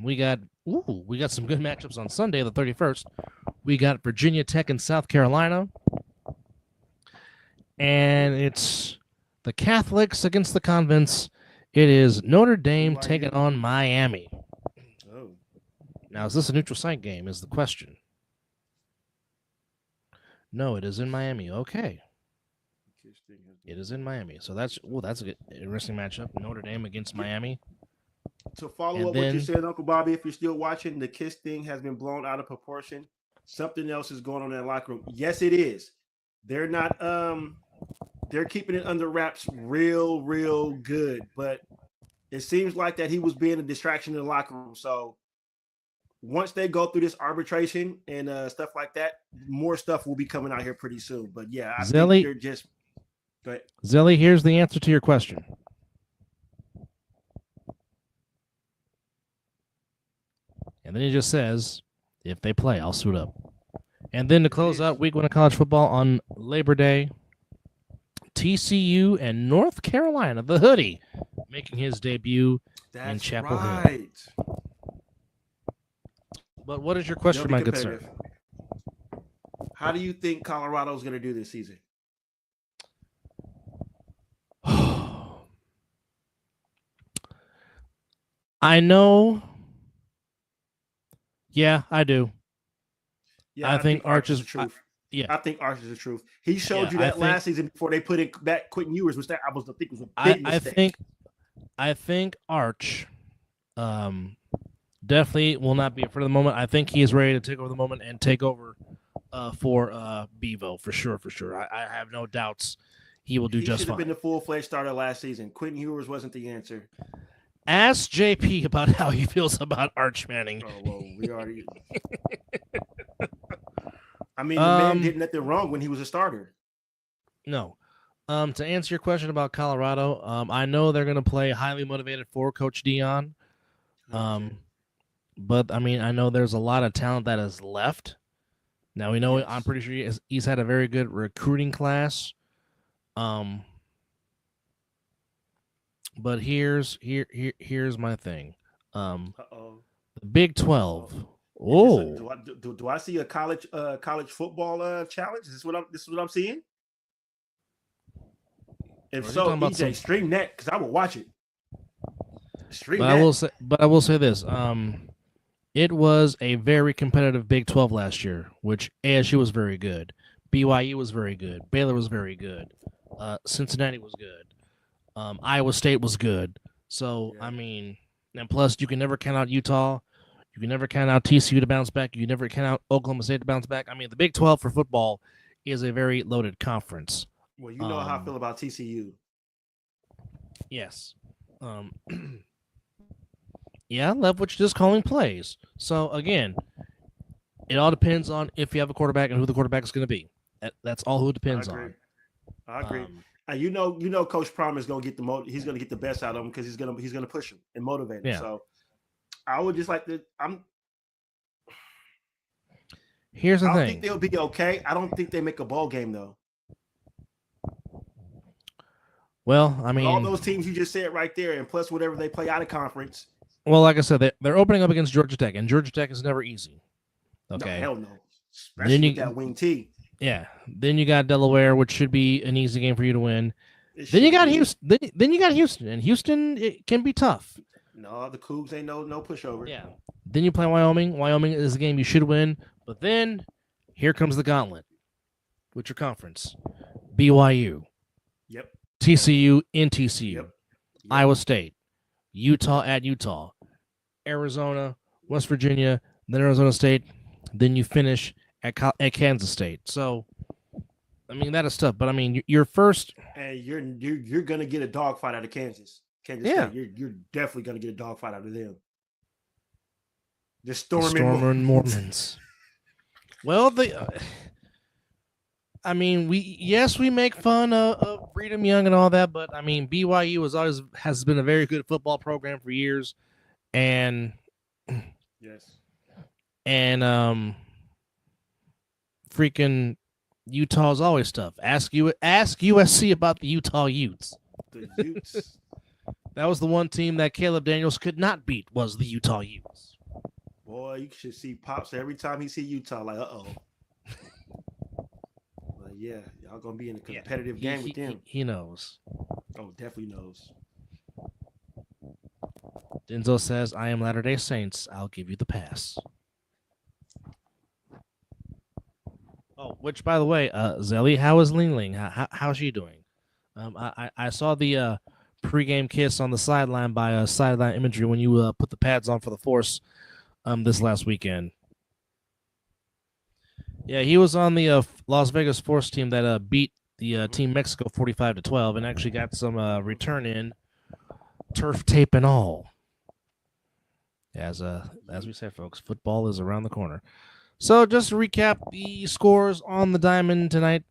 we got some good matchups on Sunday, the 31st. We got Virginia Tech and South Carolina. And it's the Catholics against the convents. It is Notre Dame taking on Miami. Oh. Now, is this a neutral site game is the question. No, it is in Miami. Okay. It is in Miami. So that's a good, interesting matchup. Notre Dame against Miami. To follow up what you said, Uncle Bobby, if you're still watching, the Kiss thing has been blown out of proportion. Something else is going on in that locker room. Yes, it is. They're not they're keeping it under wraps real good, but it seems like that he was being a distraction in the locker room. So once they go through this arbitration and stuff like that, more stuff will be coming out here pretty soon. But yeah, I think they're just. But Zelly, here's the answer to your question. And then he just says, if they play, I'll suit up. And then to close out week one of college football on Labor Day, TCU and North Carolina, the hoodie, making his debut in Chapel Hill. But what is your question, my good sir? How do you think Colorado's going to do this season? I know. Yeah, I do. Yeah, I think Arch is the truth. Yeah, I think Arch is the truth. He showed you that last season before they put in back Quentin Ewers, which I think was a big mistake. I think Arch, definitely will not be for the moment. I think he is ready to take over the moment and take over for Bevo for sure. I have no doubts he will do just fine. He should have been the full-fledged starter last season. Quentin Ewers wasn't the answer. Ask JP about how he feels about Arch Manning. Oh well, we already. I mean, the man did nothing wrong when he was a starter. No. To answer your question about Colorado, I know they're going to play highly motivated for Coach Dion. But I mean, I know there's a lot of talent that has left. Now we know Yes. I'm pretty sure he's had a very good recruiting class. But here's my thing. The Big 12. Oh, Do I see a college football challenge? This is what I'm seeing. If so, EJ, stream that because I will watch it. But I will say this. It was a very competitive Big 12 last year, which ASU was very good. BYU was very good. Baylor was very good. Cincinnati was good. Iowa State was good. So, yeah. I mean, and plus you can never count out Utah. You can never count out TCU to bounce back. You can never count out Oklahoma State to bounce back. I mean, the Big 12 for football is a very loaded conference. Well, you know how I feel about TCU. Yes. Yeah, I love what you're just calling plays. So, again, it all depends on if you have a quarterback and who the quarterback is going to be. That's all who it depends on. I agree. And you know, Coach Prime is going to get he's going to get the best out of him because he's going to push him and motivate him. Yeah. So, I would just like to. Here's the thing. I think they'll be okay. I don't think they make a bowl game though. Well, I mean, all those teams you just said right there, and plus whatever they play out of conference. Well, like I said, they're opening up against Georgia Tech, and Georgia Tech is never easy. Okay, no, hell no. Especially with that wing T. Yeah. Then you got Delaware, which should be an easy game for you to win. Then you got Houston. Then you got Houston, and Houston it can be tough. No, the Cougs ain't no pushover. Yeah. Then you play Wyoming. Wyoming is a game you should win, but then here comes the gauntlet with your conference: BYU. Yep. TCU in TCU. Yep. Iowa State. Utah at Utah, Arizona, West Virginia, then Arizona State, then you finish at Kansas State. So, I mean, that is tough. But I mean, your first, and you're gonna get a dogfight out of Kansas. State. You're definitely gonna get a dogfight out of them. The Storming Mormons. Well, I mean, we make fun of Brigham Young and all that, but I mean, BYU has been a very good football program for years, and yes, and freaking Utah's always tough. Ask USC about the Utah Utes. The Utes. That was the one team that Caleb Daniels could not beat. Was the Utah Utes. Boy, you should see Pops every time he see Utah. Like, yeah, y'all gonna be in a competitive game with them. He knows. Oh, definitely knows. Denzel says, "I am Latter-day Saints. I'll give you the pass." Oh, which by the way, Zelly, how is Ling Ling? How's she doing? I saw the pregame kiss on the sideline by sideline imagery when you put the pads on for the Force this last weekend. Yeah, he was on the Las Vegas Force team that beat the Team Mexico 45-12 and actually got some return in turf tape and all. As we said, folks, football is around the corner. So just to recap the scores on the diamond tonight,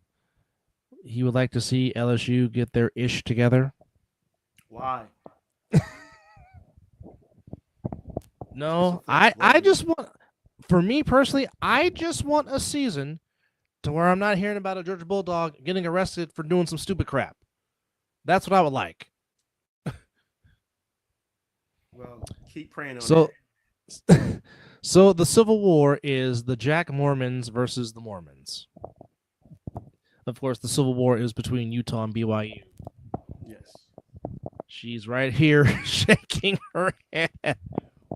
he would like to see LSU get their ish together. Why? No, I just want. For me personally, I just want a season to where I'm not hearing about a Georgia Bulldog getting arrested for doing some stupid crap. That's what I would like. Well, keep praying on that. So the Civil War is the Jack Mormons versus the Mormons. Of course, the Civil War is between Utah and BYU. Yes. She's right here shaking her head.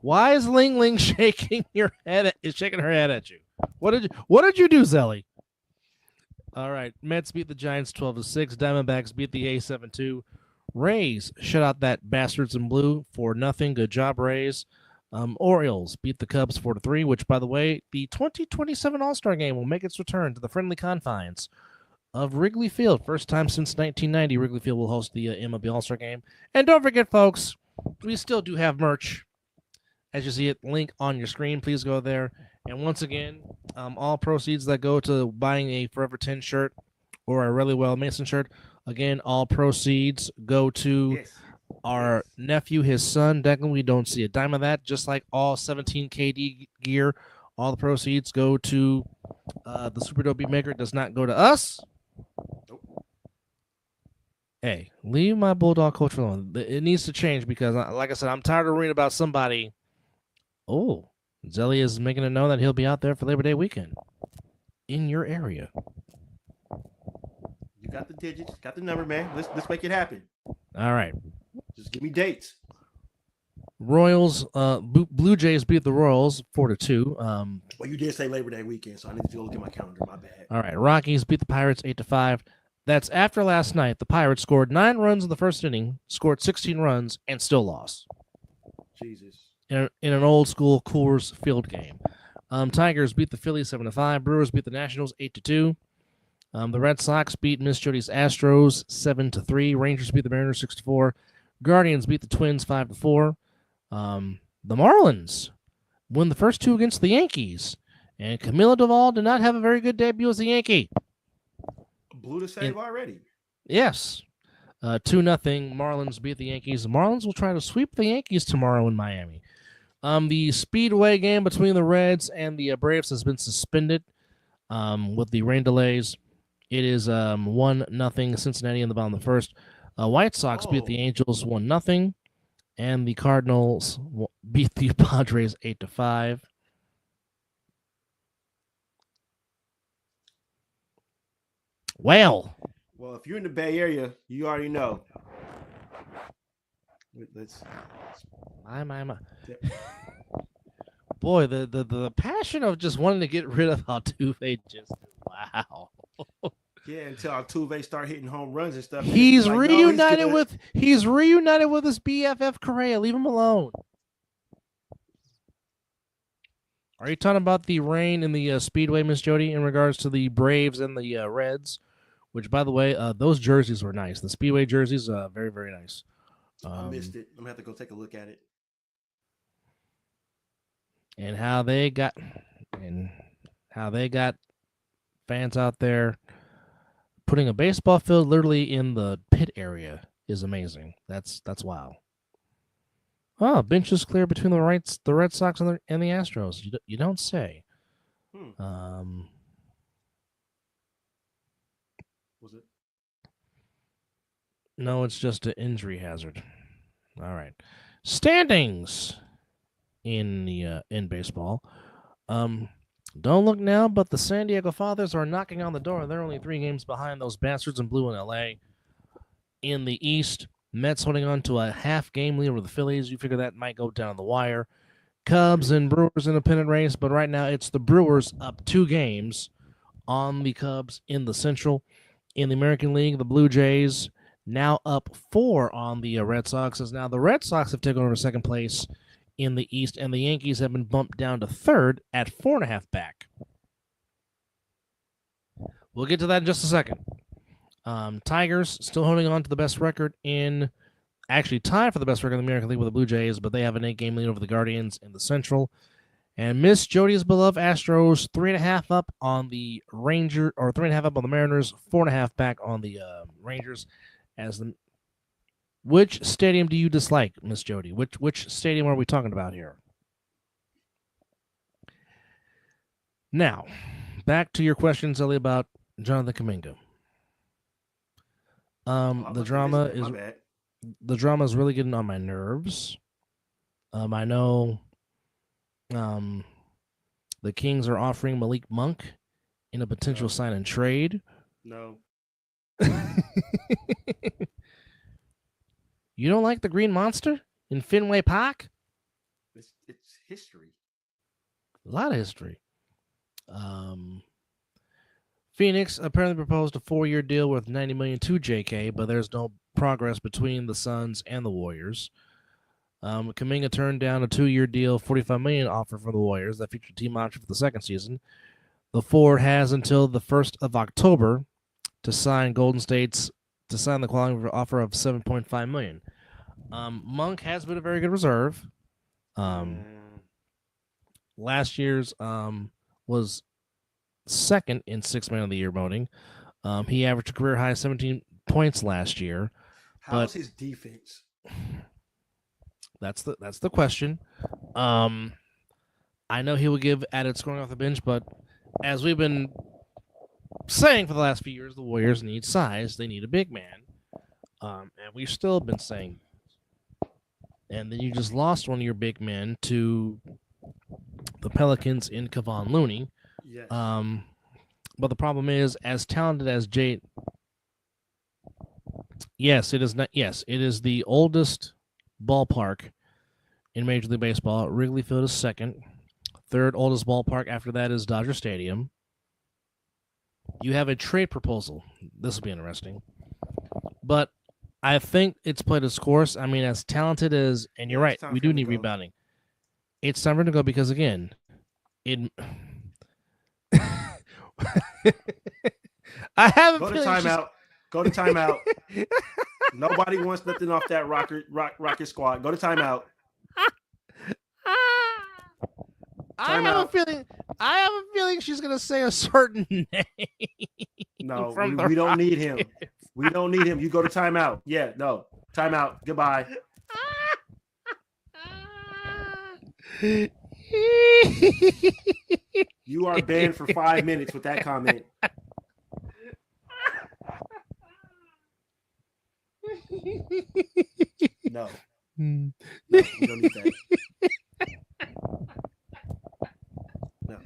Why is Ling Ling shaking her head at you? What did you do, Zelly? All right, Mets beat the Giants 12-6. Diamondbacks beat the A's 7-2. Rays shut out that Bastards in Blue 4-0. Good job, Rays. Orioles beat the Cubs 4-3. Which, by the way, the 2027 All-Star Game will make its return to the friendly confines of Wrigley Field. First time since 1990, Wrigley Field will host the MLB All-Star Game. And don't forget, folks, we still do have merch. As you see it, link on your screen. Please go there. And once again, all proceeds that go to buying a Forever 10 shirt or a Really Well Mason shirt, again, all proceeds go to our nephew, his son, Declan. We don't see a dime of that. Just like all 17 KD gear, all the proceeds go to the Super Dope Beat Maker. It does not go to us. Hey, leave my Bulldog coach alone. It needs to change because, like I said, I'm tired of reading about somebody. Oh, Zelly is making it known that he'll be out there for Labor Day weekend in your area. You got the digits, got the number, man. Let's make it happen. All right. Just give me dates. Royals, Blue Jays beat the Royals 4-2. Well, you did say Labor Day weekend, so I need to go look at my calendar. My bad. All right. Rockies beat the Pirates 8-5. That's after last night. The Pirates scored 9 runs in the first inning, scored 16 runs, and still lost. Jesus. In an old school Coors Field game. Tigers beat the Phillies 7-5. Brewers beat the Nationals 8-2. The Red Sox beat Miss Jody's Astros 7-3. Rangers beat the Mariners 6-4. Guardians beat the Twins 5-4. The Marlins won the first 2 against the Yankees. And Camilo Duvall did not have a very good debut as a Yankee. Blew the save already. Yes. 2-0. Marlins beat the Yankees. The Marlins will try to sweep the Yankees tomorrow in Miami. The Speedway game between the Reds and the Braves has been suspended with the rain delays. It is 1-0 Cincinnati in the bottom of the first. White Sox beat the Angels 1-0. And the Cardinals beat the Padres 8-5. Well, if you're in the Bay Area, you already know. Let's. My. Boy, the passion of just wanting to get rid of Altuve just wow. Yeah, until Altuve start hitting home runs and stuff. He's reunited with his BFF Correa. Leave him alone. Are you talking about the rain in the Speedway, Miss Jody, in regards to the Braves and the Reds? Which, by the way, those jerseys were nice. The Speedway jerseys, very, very nice. I missed it. I'm going to have to go take a look at it. And how they got fans out there putting a baseball field literally in the pit area is amazing. That's wow. Oh, bench is clear between the Red Sox and the Astros. You don't say. Was it? No, it's just an injury hazard. All right. Standings in baseball. Don't look now, but the San Diego Fathers are knocking on the door. They're only 3 games behind those bastards in blue in LA. In the East, Mets holding on to a half-game lead over the Phillies. You figure that might go down the wire. Cubs and Brewers in a pennant race, but right now it's the Brewers up 2 games on the Cubs in the Central. In the American League, the Blue Jays now up 4 on the Red Sox, as now the Red Sox have taken over second place in the East, and the Yankees have been bumped down to third at 4.5 back. We'll get to that in just a second. Tigers still holding on to the best record actually tied for the best record in the American League with the Blue Jays, but they have an 8-game lead over the Guardians in the Central. And Miss Jody's beloved Astros 3.5 up on the 3.5 up on the Mariners, 4.5 back on the Rangers. Which stadium do you dislike, Miss Jody? Which stadium are we talking about here? Now, back to your question, Zelly, about Jonathan Kuminga. The drama is really getting on my nerves. I know the Kings are offering Malik Monk in a potential sign and trade. No. You don't like the Green Monster in Fenway Park? It's history. A lot of history. Phoenix apparently proposed a 4-year deal worth $90 million to JK, but there's no progress between the Suns and the Warriors. Kuminga turned down a 2-year deal, $45 million offer from the Warriors that featured team option for the second season. The forward has until the 1st of October to sign the qualifying offer of $7.5 million. Monk has been a very good reserve. Last year's was second in six man of the year voting. He averaged a career high 17 points last year. How's his defense? That's the question. I know he will give added scoring off the bench, but as we've been saying for the last few years, the Warriors need size. They need a big man. And we've still been saying. And then you just lost one of your big men to the Pelicans in Kevon Looney. Yes. But the problem is, as talented as Jay, yes, it is not. Yes, it is the oldest ballpark in Major League Baseball. Wrigley Field is second. Third oldest ballpark after that is Dodger Stadium. You have a trade proposal. This will be interesting. But I think it's played its course. I mean, as talented as, and you're right, we do need rebounding. It's time for him to go because, again, I haven't go to timeout. Go to timeout. Nobody wants nothing off that Rocket squad. Go to timeout. I have a feeling she's gonna say a certain name. No, we don't need him. We don't need him. You go to timeout. Yeah, no. Timeout. Goodbye. You are banned for 5 minutes with that comment. No. No, we don't need that. No.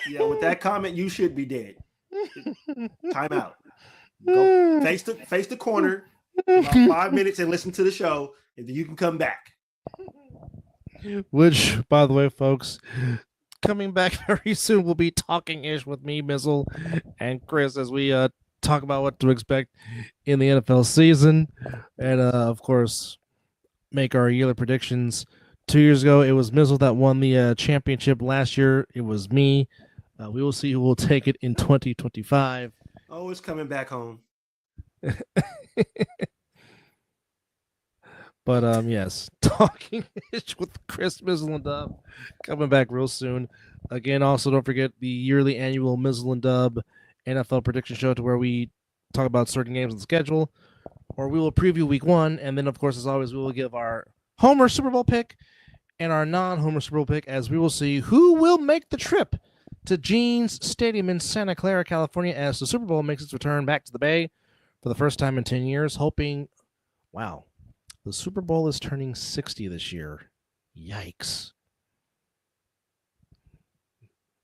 Yeah, with that comment, you should be dead. Time out. Go face the corner about 5 minutes and listen to the show, and then you can come back. Which, by the way, folks, coming back very soon, we'll be talking-ish with me, Mizzle, and Chris as we talk about what to expect in the NFL season. And, of course, make our yearly predictions. 2 years ago, it was Mizzle that won the championship. Last year, it was me. We will see who will take it in 2025. Oh, it's coming back home. But yes, talking with Chris, Mizzle, and Dub coming back real soon. Again, also don't forget the yearly annual Mizzle and Dub NFL prediction show, to where we talk about certain games on the schedule, or we will preview week one, and then of course, as always, we will give our Homer Super Bowl pick and our non-Homer Super Bowl pick, as we will see who will make the trip to Gene's Stadium in Santa Clara, California, as the Super Bowl makes its return back to the Bay for the first time in 10 years, hoping, wow, the Super Bowl is turning 60 this year. Yikes.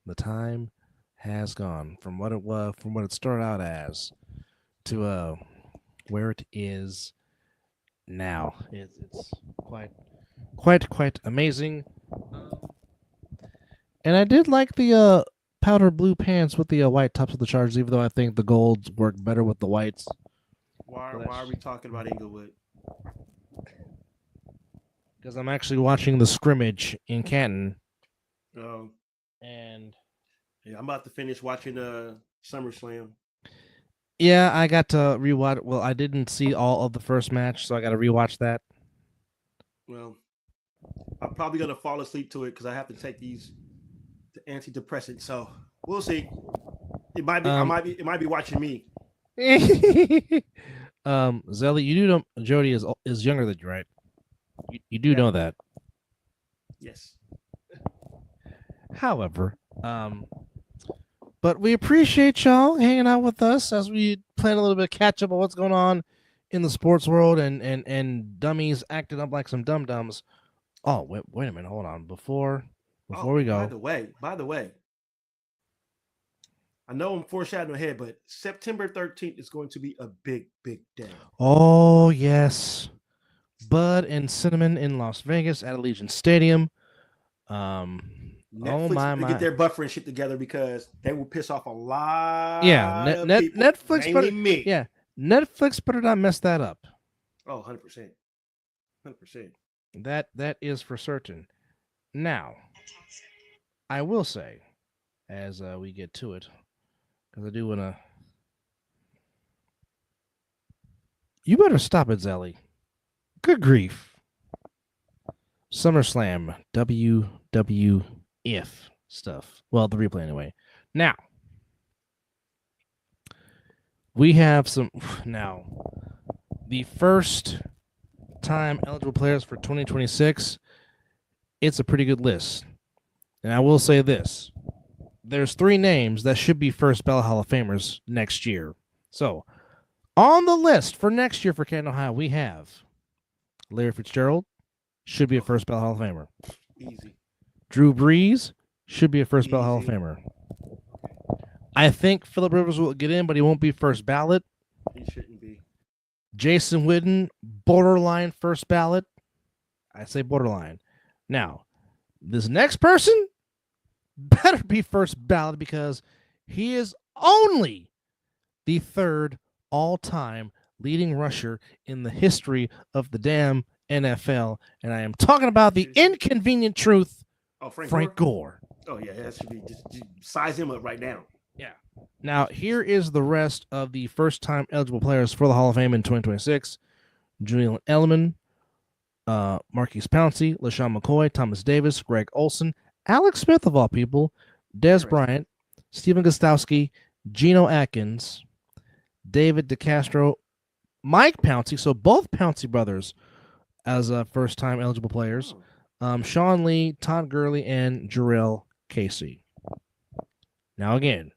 The time has gone from what it started out as to where it is now. It's quite amazing. And I did like the powder blue pants with the white tops of the Chargers, even though I think the golds work better with the whites. Why are we talking about Inglewood? Because I'm actually watching the scrimmage in Canton. And yeah, I'm about to finish watching SummerSlam. Yeah, I got to rewatch. Well, I didn't see all of the first match, so I got to rewatch that. Well, I'm probably gonna fall asleep to it because I have to take the antidepressants. So we'll see. It might be. It might be watching me. Zelly, you do know Jody is younger than you, right? You do know that. Yes. However, but we appreciate y'all hanging out with us as we plan a little bit of catch up on what's going on in the sports world and dummies acting up like some dum-dums. Oh, wait a minute. Hold on. Before we go. By the way, I know I'm foreshadowing ahead, but September 13th is going to be a big, big day. Oh, yes. Bud and Cinnamon in Las Vegas at Allegiant Stadium. Netflix to get their buffer and shit together because they will piss off a lot. Yeah, of people, Netflix better me. Yeah, Netflix better not mess that up. Oh, 100%. 100%. That is for certain. Now, I will say, as we get to it, because I do want to You better stop it, Zelly. Good grief. SummerSlam WWF stuff. Well, the replay anyway. Now, we have some. Now, the first time eligible players for 2026, it's a pretty good list. And I will say this. There's 3 names that should be first ballot Hall of Famers next year. So, on the list for next year for Canton, Ohio, we have Larry Fitzgerald, should be a first ballot Hall of Famer. Easy. Drew Brees should be a first ballot Hall of Famer. I think Phillip Rivers will get in, but he won't be first ballot. He shouldn't be. Jason Witten, borderline first ballot. I say borderline. Now, this next person better be first ballot because he is only the 3rd all-time leading rusher in the history of the damn NFL, and I am talking about the inconvenient truth, Frank Gore. Oh, yeah, that should be just size him up right now. Yeah. Now, here is the rest of the first-time eligible players for the Hall of Fame in 2026. Julian Edelman, Marquise Pouncey, LaShawn McCoy, Thomas Davis, Greg Olson, Alex Smith, of all people, Des Bryant, Stephen Gostowski, Geno Atkins, David DeCastro, Mike Pouncey, so both Pouncey brothers as first-time eligible players, Sean Lee, Todd Gurley, and Jarrell Casey. Now, again,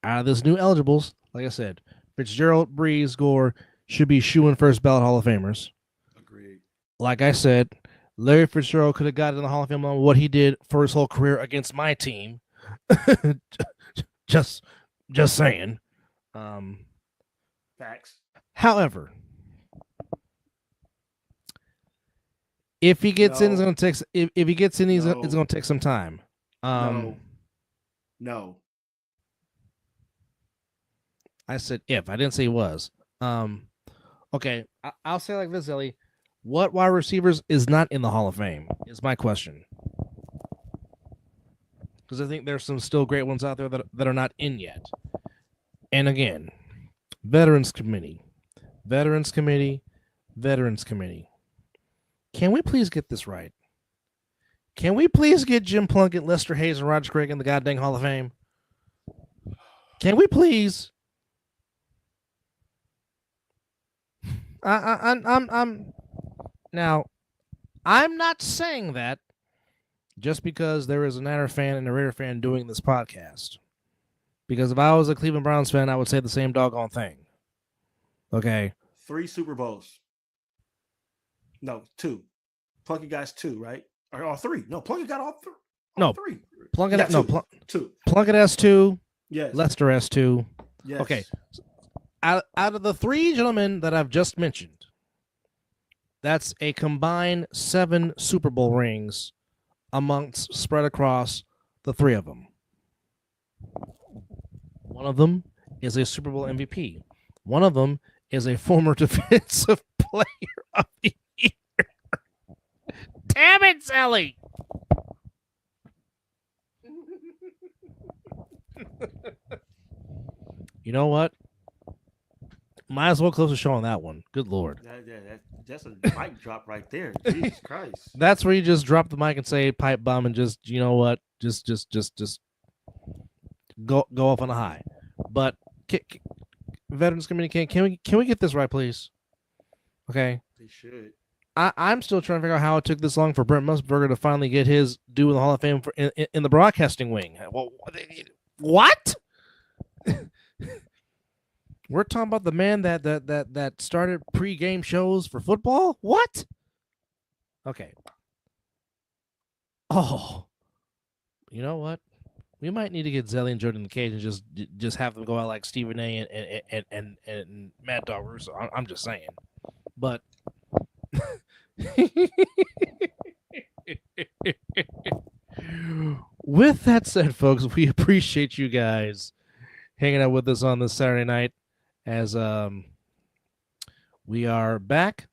out of this new eligibles, like I said, Fitzgerald, Brees, Gore should be shoo-in first ballot Hall of Famers. Agreed. Like I said, Larry Fitzgerald could have got in the Hall of Fame on what he did for his whole career against my team. just saying. Facts. However, if he gets in, it's going to take. If he gets in, it's going to take some time. No. I said if. I didn't say he was. Okay, I'll say like this, Ellie. What wide receivers is not in the Hall of Fame is my question. Because I think there's some still great ones out there that are not in yet. And again, Veterans Committee. Can we please get this right? Can we please get Jim Plunkett, Lester Hayes, and Roger Craig in the goddamn Hall of Fame? Can we please? Now, I'm not saying that just because there is a Niner fan and a Raider fan doing this podcast. Because if I was a Cleveland Browns fan, I would say the same doggone thing. Okay. 3 Super Bowls. No, 2. Plunkett got 2, right? Or 3. No, Plunkett got all 3. No, 3. Plunkett, no, 2. Plunkett has 2. Yes. Lester has 2. Yes. Okay. Out of the 3 gentlemen that I've just mentioned, that's a combined 7 Super Bowl rings spread across the 3 of them. One of them is a Super Bowl MVP. One of them is a former defensive player of the year. Damn it, Sally! You know what? Might as well close the show on that one. Good Lord. That's a mic drop right there. Jesus Christ. That's where you just drop the mic and say pipe bomb and just, you know what? Just go off on a high. But Veterans Committee, can we get this right, please? Okay. They should. I'm still trying to figure out how it took this long for Brent Musburger to finally get his due in the Hall of Fame in the broadcasting wing. What? We're talking about the man that started pre-game shows for football? What? Okay. Oh. You know what? We might need to get Zelly and Jordan in the cage and just have them go out like Stephen A. and Mad Dog Russo. I'm just saying. But with that said, folks, we appreciate you guys hanging out with us on this Saturday night as we are back.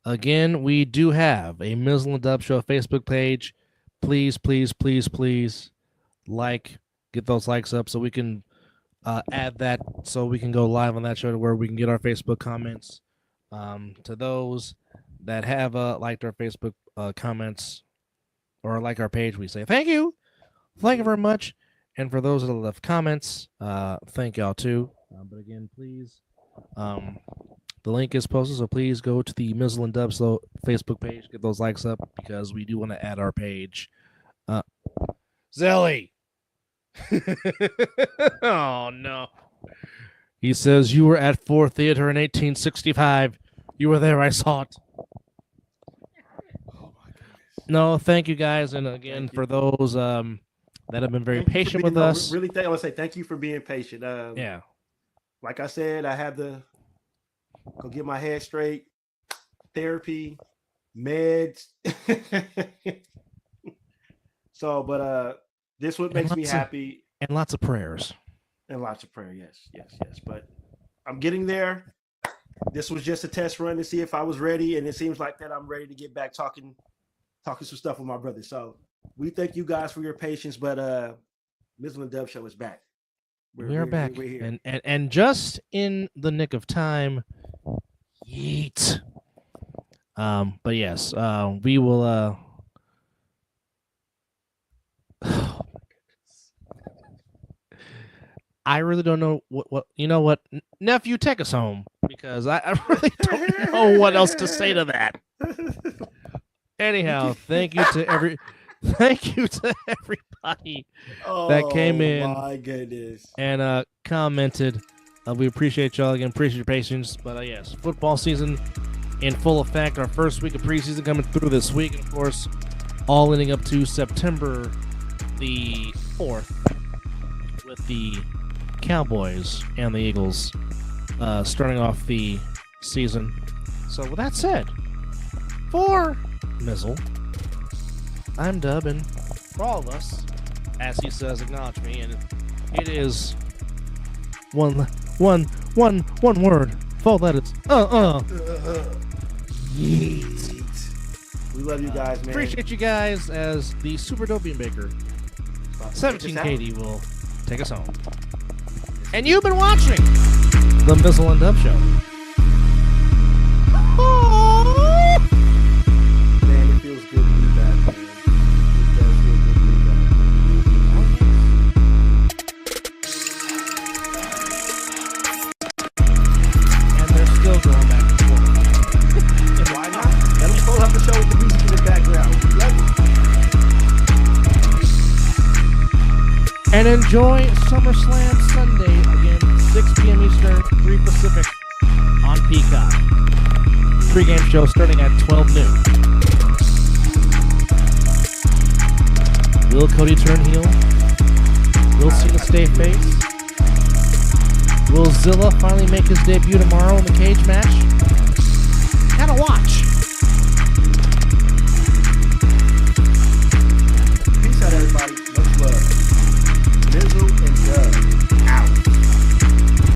Again, we do have a Mizzle and Dub Show Facebook page. Please get those likes up so we can add that so we can go live on that show to where we can get our Facebook comments. To those that have liked our Facebook comments or like our page, we say thank you. Thank you very much. And for those that left comments, thank y'all too. But again, please, the link is posted, so please go to the Mizzle and Dub Slow Facebook page, get those likes up, because we do want to add our page. Zelly! Oh, no. He says, you were at Ford Theater in 1865. You were there, I saw it. Oh my goodness. No, thank you guys. And again, for those that have been very patient with us. Really, I want to say thank you for being patient. Yeah. Like I said, I had to go get my head straight, therapy, meds. So, but this what makes me happy. And lots of prayers. And lots of prayer, yes. But I'm getting there. This was just a test run to see if I was ready, and it seems like that I'm ready to get back talking some stuff with my brother. So we thank you guys for your patience, but Mizzle and Dub Show is back. We're back. We're here. And just in the nick of time, yeet. But yes, we will oh my goodness. I really don't know what you know what, nephew, take us home, because I really don't know what else to say to that. Anyhow, thank you to everybody that came in. Oh my goodness. And commented. We appreciate y'all again. Appreciate your patience. But yes, football season in full effect. Our first week of preseason coming through this week, and of course, all leading up to September the 4th with the Cowboys and the Eagles starting off the season. So with that said, for Mizzle, I'm Dub, and for all of us, as he says, acknowledge me, and it is one word, 4 letters. Yeet. We love you guys, man. Appreciate you guys, as the Super Dopian Baker 17 KD will take us home. And you've been watching the Mizzle and Dub Show. Man, it feels good to be back, man. It does feel good to be back. And they're still going back and forth. Why not? Let them still have the show with the music in the background. And enjoy SummerSlam Sunday, again, 6 p.m. Eastern, 3 Pacific, on Peacock. Pre-game show starting at 12 noon. Will Cody turn heel? Will Cena stay face? Will Zilla finally make his debut tomorrow in the cage match? Gotta watch.